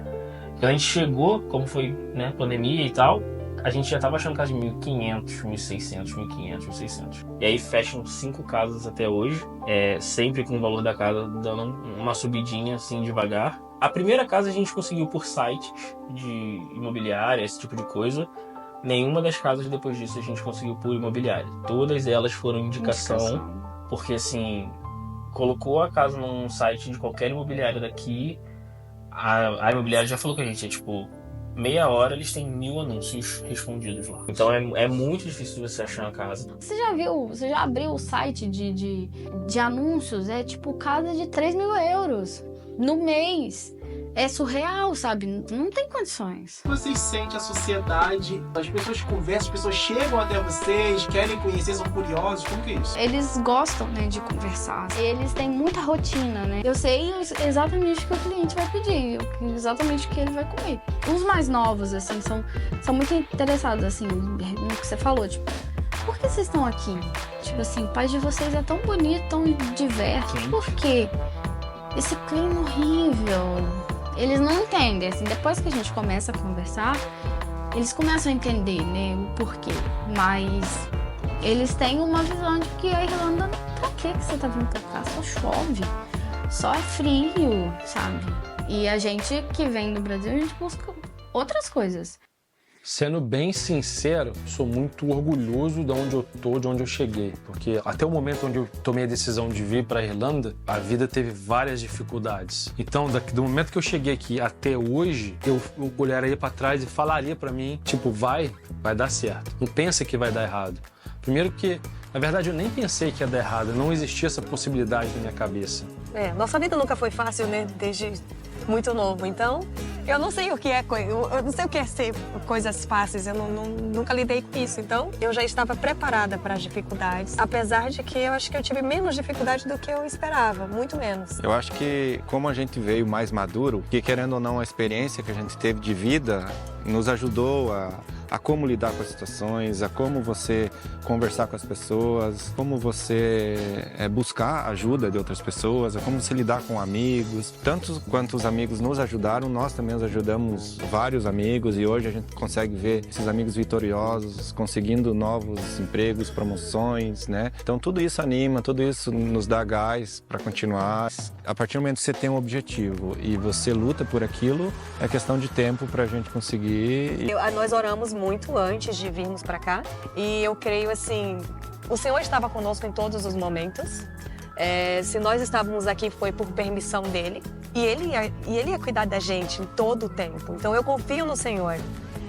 Quando a gente chegou, como foi, né, pandemia e tal, a gente já tava achando casa de 1.500, 1.600, 1.500, 1.600. E aí fecham 5 casas até hoje, sempre com o valor da casa dando uma subidinha assim devagar. A primeira casa a gente conseguiu por sites de imobiliária, esse tipo de coisa. Nenhuma das casas depois disso a gente conseguiu por imobiliária. Todas elas foram indicação. Porque assim, colocou a casa num site de qualquer imobiliária daqui, a imobiliária já falou com a gente, tipo, meia hora eles têm 1.000 anúncios respondidos lá. Então é muito difícil você achar uma casa. Você já abriu o site de anúncios? É tipo casa de 3.000 euros no mês. É surreal, sabe? Não tem condições. Vocês sentem a sociedade, as pessoas conversam, as pessoas chegam até vocês, querem conhecer, são curiosos, como que é isso? Eles gostam, né, de conversar. Eles têm muita rotina, né? Eu sei exatamente o que o cliente vai pedir, exatamente o que ele vai comer. Os mais novos, assim, são muito interessados, assim, no que você falou, tipo, por que vocês estão aqui? Tipo assim, o pai de vocês é tão bonito, tão diverso. Por quê? Esse clima horrível. Eles não entendem, assim, depois que a gente começa a conversar, eles começam a entender, né, o porquê. Mas eles têm uma visão de que a Irlanda, pra que você tá vindo pra cá? Só chove, só é frio, sabe? E a gente que vem do Brasil, a gente busca outras coisas. Sendo bem sincero, sou muito orgulhoso de onde eu tô, de onde eu cheguei. Porque até o momento onde eu tomei a decisão de vir para a Irlanda, a vida teve várias dificuldades. Então, do momento que eu cheguei aqui até hoje, eu olharia para trás e falaria para mim, tipo, vai dar certo. Não pensa que vai dar errado. Primeiro que, na verdade, eu nem pensei que ia dar errado. Não existia essa possibilidade na minha cabeça. Nossa vida nunca foi fácil, né? Desde muito novo. Então, eu não sei o que é eu não sei o que é ser coisas fáceis. Eu nunca lidei com isso. Então, eu já estava preparada para as dificuldades. Apesar de que eu acho que eu tive menos dificuldade do que eu esperava. Muito menos. Eu acho que como a gente veio mais maduro, que querendo ou não a experiência que a gente teve de vida nos ajudou a como lidar com as situações, a como você conversar com as pessoas, como você buscar ajuda de outras pessoas, a como você lidar com amigos. Tanto quanto os amigos nos ajudaram, nós também os ajudamos vários amigos e hoje a gente consegue ver esses amigos vitoriosos, conseguindo novos empregos, promoções, né? Então tudo isso anima, tudo isso nos dá gás para continuar. A partir do momento que você tem um objetivo e você luta por aquilo, é questão de tempo para a gente conseguir. Nós oramos muito antes de virmos para cá e eu creio assim, o Senhor estava conosco em todos os momentos. Se nós estávamos aqui foi por permissão dele e ele ia cuidar da gente em todo o tempo. Então eu confio no Senhor.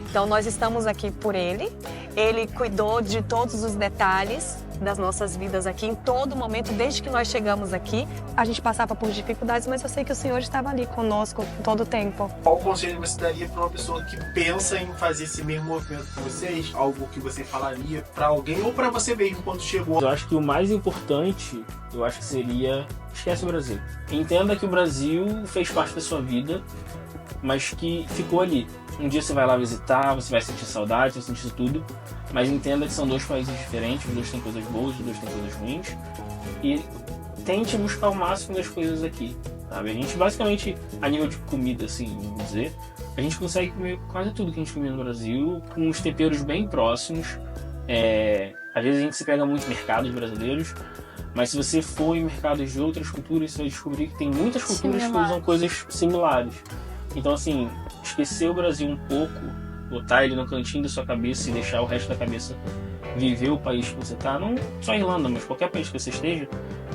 Então nós estamos aqui por ele. Ele cuidou de todos os detalhes das nossas vidas aqui, em todo momento, desde que nós chegamos aqui. A gente passava por dificuldades, mas eu sei que o Senhor estava ali conosco todo o tempo. Qual conselho você daria para uma pessoa que pensa em fazer esse mesmo movimento que vocês? Algo que você falaria para alguém ou para você mesmo quando chegou? Eu acho que o mais importante, eu acho que seria, esquece o Brasil. Entenda que o Brasil fez parte da sua vida, mas que ficou ali. Um dia você vai lá visitar, você vai sentir saudade, vai sentir tudo, mas entenda que são dois países diferentes, os dois têm coisas boas, os dois têm coisas ruins, e tente buscar o máximo das coisas aqui, sabe? A gente basicamente, a nível de comida, assim, vamos dizer, a gente consegue comer quase tudo que a gente comia no Brasil, com os temperos bem próximos. Às vezes a gente se pega muito em mercados brasileiros, mas se você for em mercados de outras culturas, você vai descobrir que tem muitas culturas que usam coisas similares. Então, assim, esquecer o Brasil um pouco, botar ele no cantinho da sua cabeça e deixar o resto da cabeça viver o país que você tá, não só a Irlanda, mas qualquer país que você esteja,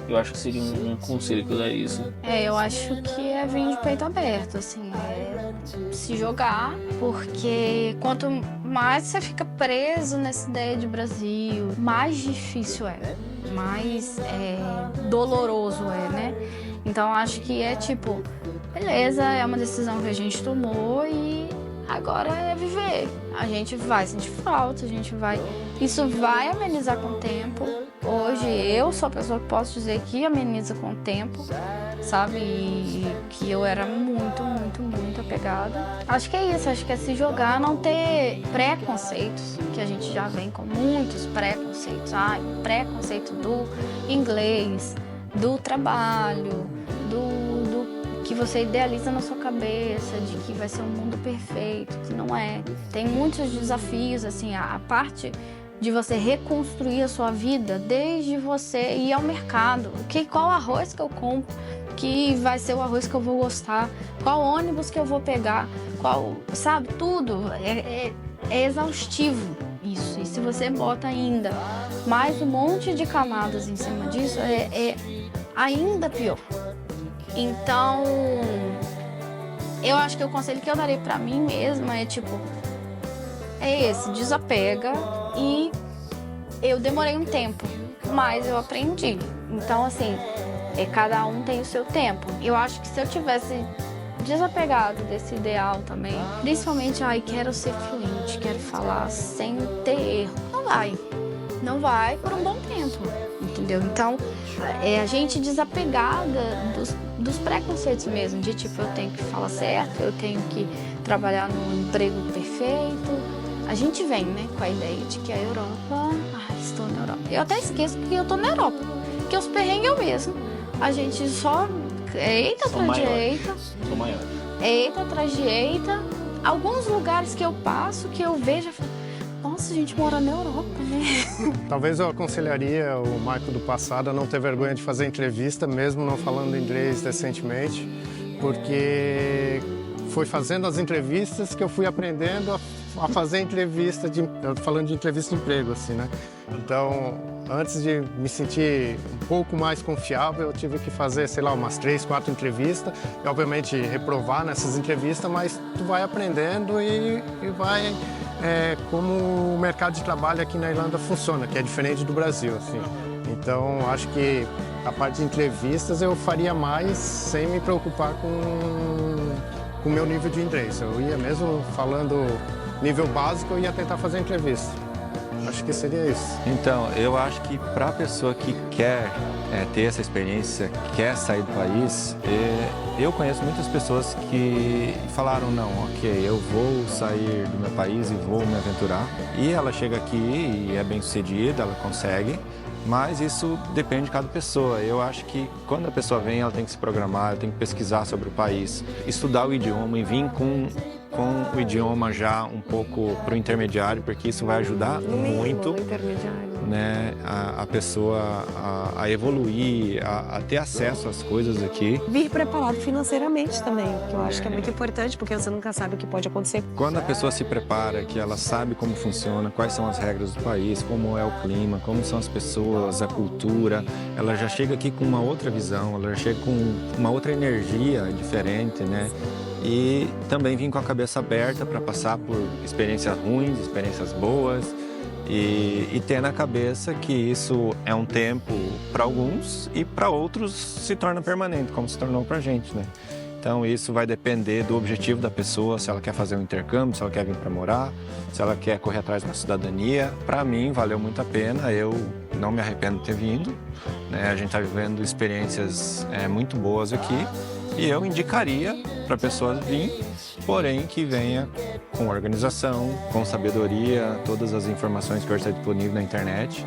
eu acho que seria um conselho que eu daria isso. Eu acho que é vir de peito aberto, assim, se jogar, porque quanto mais você fica preso nessa ideia de Brasil, mais difícil mais doloroso né? Então acho que é tipo, beleza, é uma decisão que a gente tomou e agora é viver. A gente vai sentir falta, isso vai amenizar com o tempo. Hoje eu sou a pessoa que posso dizer que ameniza com o tempo, sabe? E que eu era muito, muito, muito apegada. Acho que é isso, acho que é se jogar, não ter preconceitos, que a gente já vem com muitos preconceitos. Preconceito do inglês, do trabalho, do que você idealiza na sua cabeça, de que vai ser um mundo perfeito, que não é. Tem muitos desafios, assim, a parte de você reconstruir a sua vida desde você ir ao mercado. Qual arroz que eu compro, que vai ser o arroz que eu vou gostar, qual ônibus que eu vou pegar, sabe, tudo. É exaustivo isso. E se você bota ainda mais um monte de camadas em cima disso, é ainda pior. Então, eu acho que o conselho que eu darei pra mim mesma é tipo, desapega. E eu demorei um tempo, mas eu aprendi. Então, assim, cada um tem o seu tempo. Eu acho que se eu tivesse desapegado desse ideal também, principalmente, quero ser fluente, quero falar sem ter erro, não vai por um bom tempo, entendeu? Então, a gente desapegar dos preconceitos mesmo, de tipo, eu tenho que falar certo, eu tenho que trabalhar no emprego perfeito. A gente vem, né, com a ideia de que a Europa... estou na Europa. Eu até esqueço que eu tô na Europa, que os perrengues eu mesmo. A gente só... Eita atrás de eita. Sou maior. Eita atrás de eita. Alguns lugares que eu passo, que eu vejo... Nossa, a gente mora na Europa, né? Talvez eu aconselharia o Michael do passado a não ter vergonha de fazer entrevista, mesmo não falando inglês decentemente, porque foi fazendo as entrevistas que eu fui aprendendo a fazer entrevista, falando de entrevista de emprego, assim, né? Então, antes de me sentir um pouco mais confiável, eu tive que fazer, sei lá, umas 3, 4 entrevistas e, obviamente, reprovar nessas entrevistas, mas tu vai aprendendo e vai... como o mercado de trabalho aqui na Irlanda funciona, que é diferente do Brasil, assim. Então, acho que a parte de entrevistas eu faria mais sem me preocupar com o meu nível de inglês. Eu ia mesmo falando nível básico, eu ia tentar fazer entrevista. Acho que seria isso. Então, eu acho que para a pessoa que quer ter essa experiência, quer sair do país, eu conheço muitas pessoas que falaram, não, ok, eu vou sair do meu país e vou me aventurar. E ela chega aqui e é bem sucedida, ela consegue, mas isso depende de cada pessoa. Eu acho que quando a pessoa vem, ela tem que se programar, ela tem que pesquisar sobre o país, estudar o idioma e vir com o idioma já um pouco para o intermediário, porque isso vai ajudar muito, né, a pessoa a evoluir, a ter acesso às coisas aqui. Vir preparado financeiramente também, que eu acho que é muito importante, porque você nunca sabe o que pode acontecer. Quando a pessoa se prepara, que ela sabe como funciona, quais são as regras do país, como é o clima, como são as pessoas, a cultura, ela já chega aqui com uma outra visão, ela já chega com uma outra energia diferente, né? E também vim com a cabeça aberta para passar por experiências ruins, experiências boas, E ter na cabeça que isso é um tempo para alguns e para outros se torna permanente, como se tornou para a gente, né? Então isso vai depender do objetivo da pessoa, se ela quer fazer um intercâmbio, se ela quer vir para morar, se ela quer correr atrás da cidadania. Para mim valeu muito a pena, eu não me arrependo de ter vindo, né? A gente está vivendo experiências muito boas aqui e eu indicaria para pessoas vir, porém que venha com organização, com sabedoria, todas as informações que hoje está disponível na internet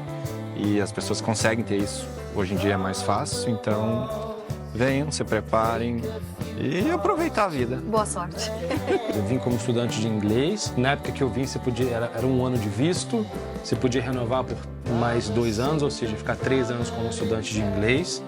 e as pessoas conseguem ter isso. Hoje em dia é mais fácil, então venham, se preparem e aproveitar a vida. Boa sorte. Eu vim como estudante de inglês. Na época que eu vim, era 1 ano de visto. Você podia renovar por mais 2 anos, ou seja, ficar 3 anos como estudante de inglês.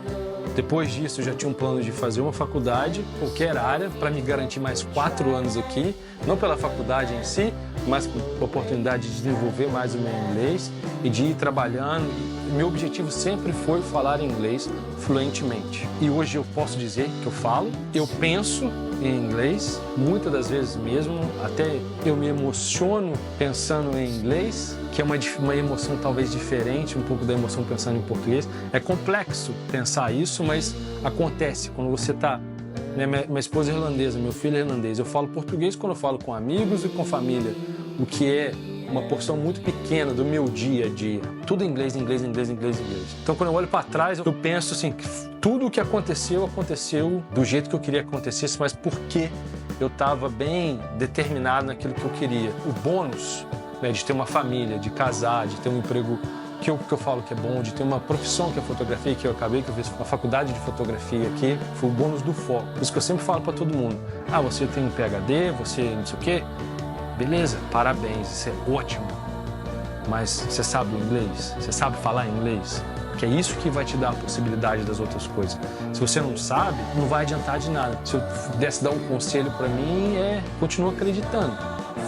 Depois disso, eu já tinha um plano de fazer uma faculdade, qualquer área, para me garantir mais 4 anos aqui. Não pela faculdade em si, mas com a oportunidade de desenvolver mais o meu inglês e de ir trabalhando. Meu objetivo sempre foi falar inglês fluentemente. E hoje eu posso dizer que eu falo, eu penso em inglês, muitas das vezes mesmo, até eu me emociono pensando em inglês, que é uma emoção talvez diferente, um pouco da emoção pensando em português. É complexo pensar isso, mas acontece quando você está... Minha esposa é irlandesa, meu filho é irlandês. Eu falo português quando eu falo com amigos e com família, o que é uma porção muito pequena do meu dia a dia. Tudo em inglês, inglês, inglês, inglês, inglês. Então, quando eu olho para trás, eu penso assim, que tudo o que aconteceu do jeito que eu queria que acontecesse, mas porque eu estava bem determinado naquilo que eu queria. O bônus, né, de ter uma família, de casar, de ter um emprego que eu falo que é bom, de ter uma profissão que é fotografia, que eu fiz uma faculdade de fotografia aqui, foi o bônus do foco. Por isso que eu sempre falo para todo mundo, você tem um PhD, você não sei o quê, beleza, parabéns, isso é ótimo, mas você sabe o inglês? Você sabe falar inglês? Que é isso que vai te dar a possibilidade das outras coisas. Se você não sabe, não vai adiantar de nada. Se eu pudesse dar um conselho para mim, continua acreditando.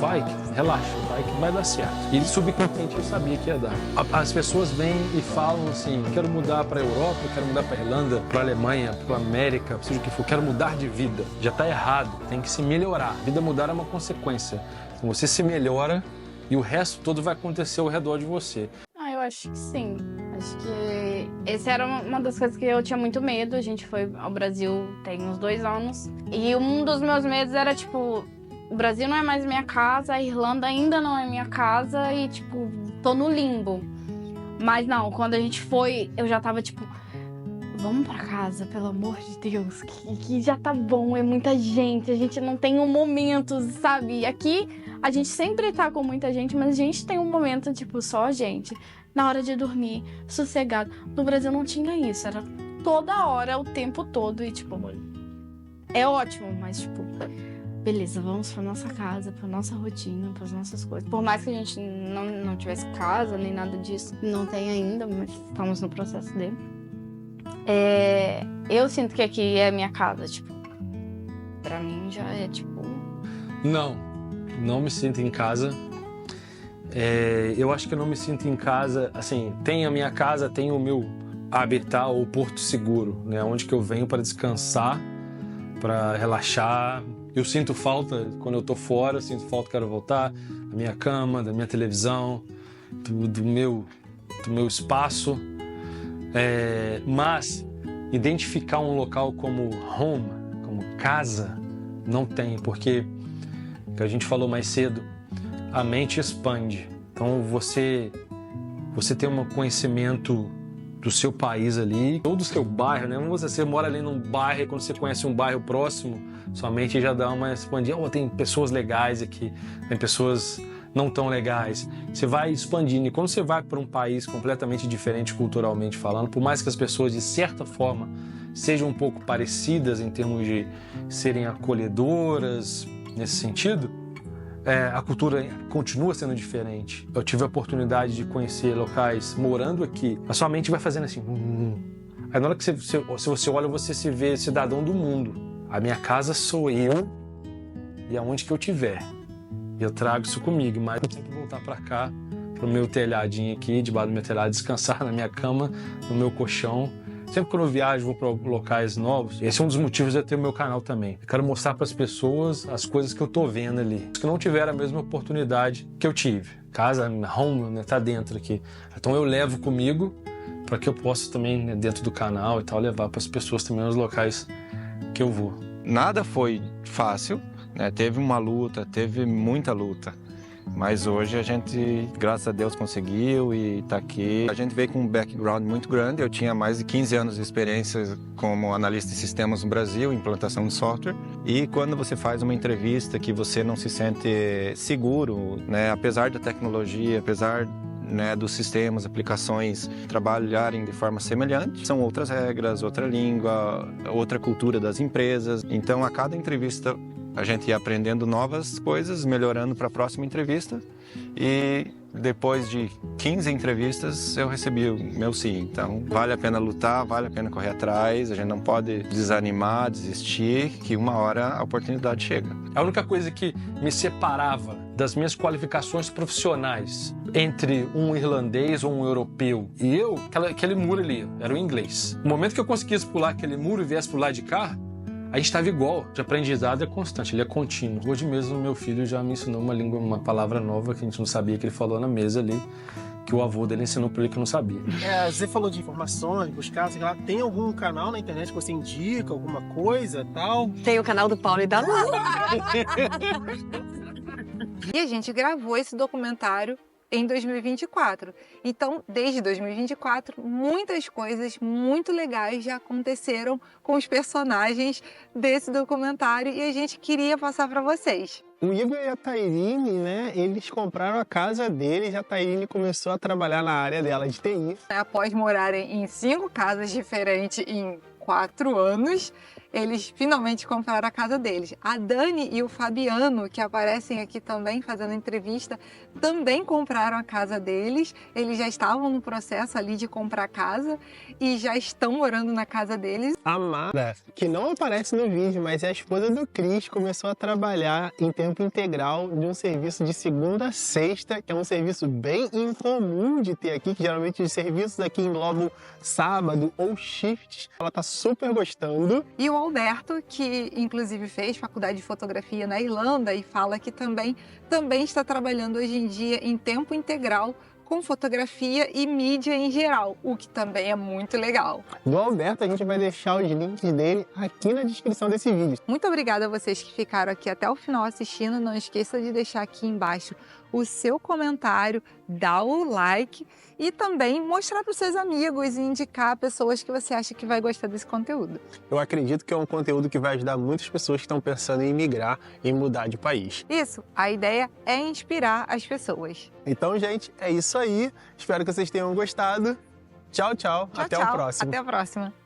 Vai, relaxa, vai que vai dar certo. E subconsciente eu sabia que ia dar. As pessoas vêm e falam assim, quero mudar para a Europa, quero mudar para a Irlanda, para a Alemanha, para a América, seja o que for, quero mudar de vida. Já está errado, tem que se melhorar. A vida mudar é uma consequência. Então você se melhora e o resto todo vai acontecer ao redor de você. Eu acho que sim. Acho que essa era uma das coisas que eu tinha muito medo. A gente foi ao Brasil tem uns 2 anos. E um dos meus medos era, tipo, o Brasil não é mais minha casa, a Irlanda ainda não é minha casa e, tipo, tô no limbo. Mas não, quando a gente foi, eu já tava, tipo, vamos pra casa, pelo amor de Deus, que já tá bom, é muita gente, a gente não tem um momento, sabe? Aqui a gente sempre tá com muita gente, mas a gente tem um momento, tipo, só a gente, na hora de dormir, sossegado. No Brasil não tinha isso, era toda hora, o tempo todo, e tipo, é ótimo, mas tipo, beleza, vamos pra nossa casa, pra nossa rotina, pras nossas coisas. Por mais que a gente não tivesse casa, nem nada disso, não tem ainda, mas estamos no processo dele. Eu sinto que aqui é a minha casa, tipo, pra mim já é tipo... Não me sinto em casa. Eu acho que eu não me sinto em casa, assim, tem a minha casa, tem o meu habitat ou porto seguro, né, onde que eu venho para descansar, para relaxar. Eu sinto falta quando eu tô fora, eu sinto falta, quero voltar, da minha cama, da minha televisão, do meu espaço. Mas identificar um local como home, como casa, não tem, porque, que a gente falou mais cedo, a mente expande. Então você tem um conhecimento do seu país ali, ou do seu bairro, né? Você mora ali num bairro e quando você conhece um bairro próximo, sua mente já dá uma expandida. Tem pessoas legais aqui, tem pessoas não tão legais. Você vai expandindo. E quando você vai para um país completamente diferente culturalmente falando, por mais que as pessoas, de certa forma, sejam um pouco parecidas em termos de serem acolhedoras, nesse sentido, a cultura continua sendo diferente. Eu tive a oportunidade de conhecer locais morando aqui. A sua mente vai fazendo assim... Aí na hora que se você olha, você se vê cidadão do mundo. A minha casa sou eu e aonde que eu tiver. Eu trago isso comigo, mas eu sempre voltar para cá, pro meu telhadinho aqui, debaixo do meu telhado, descansar na minha cama, no meu colchão Sempre quando eu viajo, vou para locais novos. Esse é um dos motivos de eu ter o meu canal também. Eu quero mostrar para as pessoas as coisas que eu tô vendo ali. Que não tiveram a mesma oportunidade que eu tive. Casa, home, né, tá dentro aqui. Então eu levo comigo para que eu possa também, né, dentro do canal e tal, levar para as pessoas também nos locais que eu vou. Nada foi fácil, né? Teve uma luta, teve muita luta. Mas hoje a gente, graças a Deus, conseguiu e está aqui. A gente veio com um background muito grande. Eu tinha mais de 15 anos de experiência como analista de sistemas no Brasil, implantação de software. E quando você faz uma entrevista que você não se sente seguro, né? Apesar da tecnologia, apesar, né, dos sistemas, aplicações trabalharem de forma semelhante, são outras regras, outra língua, outra cultura das empresas. Então, a cada entrevista, a gente ia aprendendo novas coisas, melhorando para a próxima entrevista. E depois de 15 entrevistas, eu recebi o meu sim. Então, vale a pena lutar, vale a pena correr atrás. A gente não pode desanimar, desistir, que uma hora a oportunidade chega. A única coisa que me separava das minhas qualificações profissionais entre um irlandês ou um europeu e eu, aquele muro ali, era o inglês. No momento que eu conseguisse pular aquele muro e viesse pro lado de cá, a gente estava igual. O aprendizado é constante, ele é contínuo. Hoje mesmo meu filho já me ensinou uma palavra nova que a gente não sabia, que ele falou na mesa ali, que o avô dele ensinou para ele que eu não sabia. Você falou de informações, buscar, sei lá, tem algum canal na internet que você indica, alguma coisa e tal? Tem o canal do Paulo e da Lu. E a gente gravou esse documentário em 2024. Então, desde 2024, muitas coisas muito legais já aconteceram com os personagens desse documentário e a gente queria passar para vocês. O Igor e a Tairine, né, eles compraram a casa deles e a Tairine começou a trabalhar na área dela de TI. Após morarem em 5 casas diferentes em 4 anos, eles finalmente compraram a casa deles. A Dani e o Fabiano, que aparecem aqui também fazendo entrevista, também compraram a casa deles. Eles já estavam no processo ali de comprar casa e já estão morando na casa deles. A Mara, que não aparece no vídeo, mas é a esposa do Cris, começou a trabalhar em tempo integral de um serviço de segunda a sexta, que é um serviço bem incomum de ter aqui, que geralmente os serviços aqui englobam sábado ou shifts. Ela tá super gostando. E o Alberto, que inclusive fez faculdade de fotografia na Irlanda e fala que também está trabalhando hoje em dia em tempo integral com fotografia e mídia em geral, o que também é muito legal. Do Alberto, a gente vai deixar os links dele aqui na descrição desse vídeo. Muito obrigada a vocês que ficaram aqui até o final assistindo. Não esqueça de deixar aqui embaixo o seu comentário, dar o like e também mostrar para os seus amigos e indicar pessoas que você acha que vai gostar desse conteúdo. Eu acredito que é um conteúdo que vai ajudar muitas pessoas que estão pensando em migrar e mudar de país. Isso, a ideia é inspirar as pessoas. Então, gente, é isso aí. Espero que vocês tenham gostado. Tchau, tchau. Até o próximo. Até a próxima.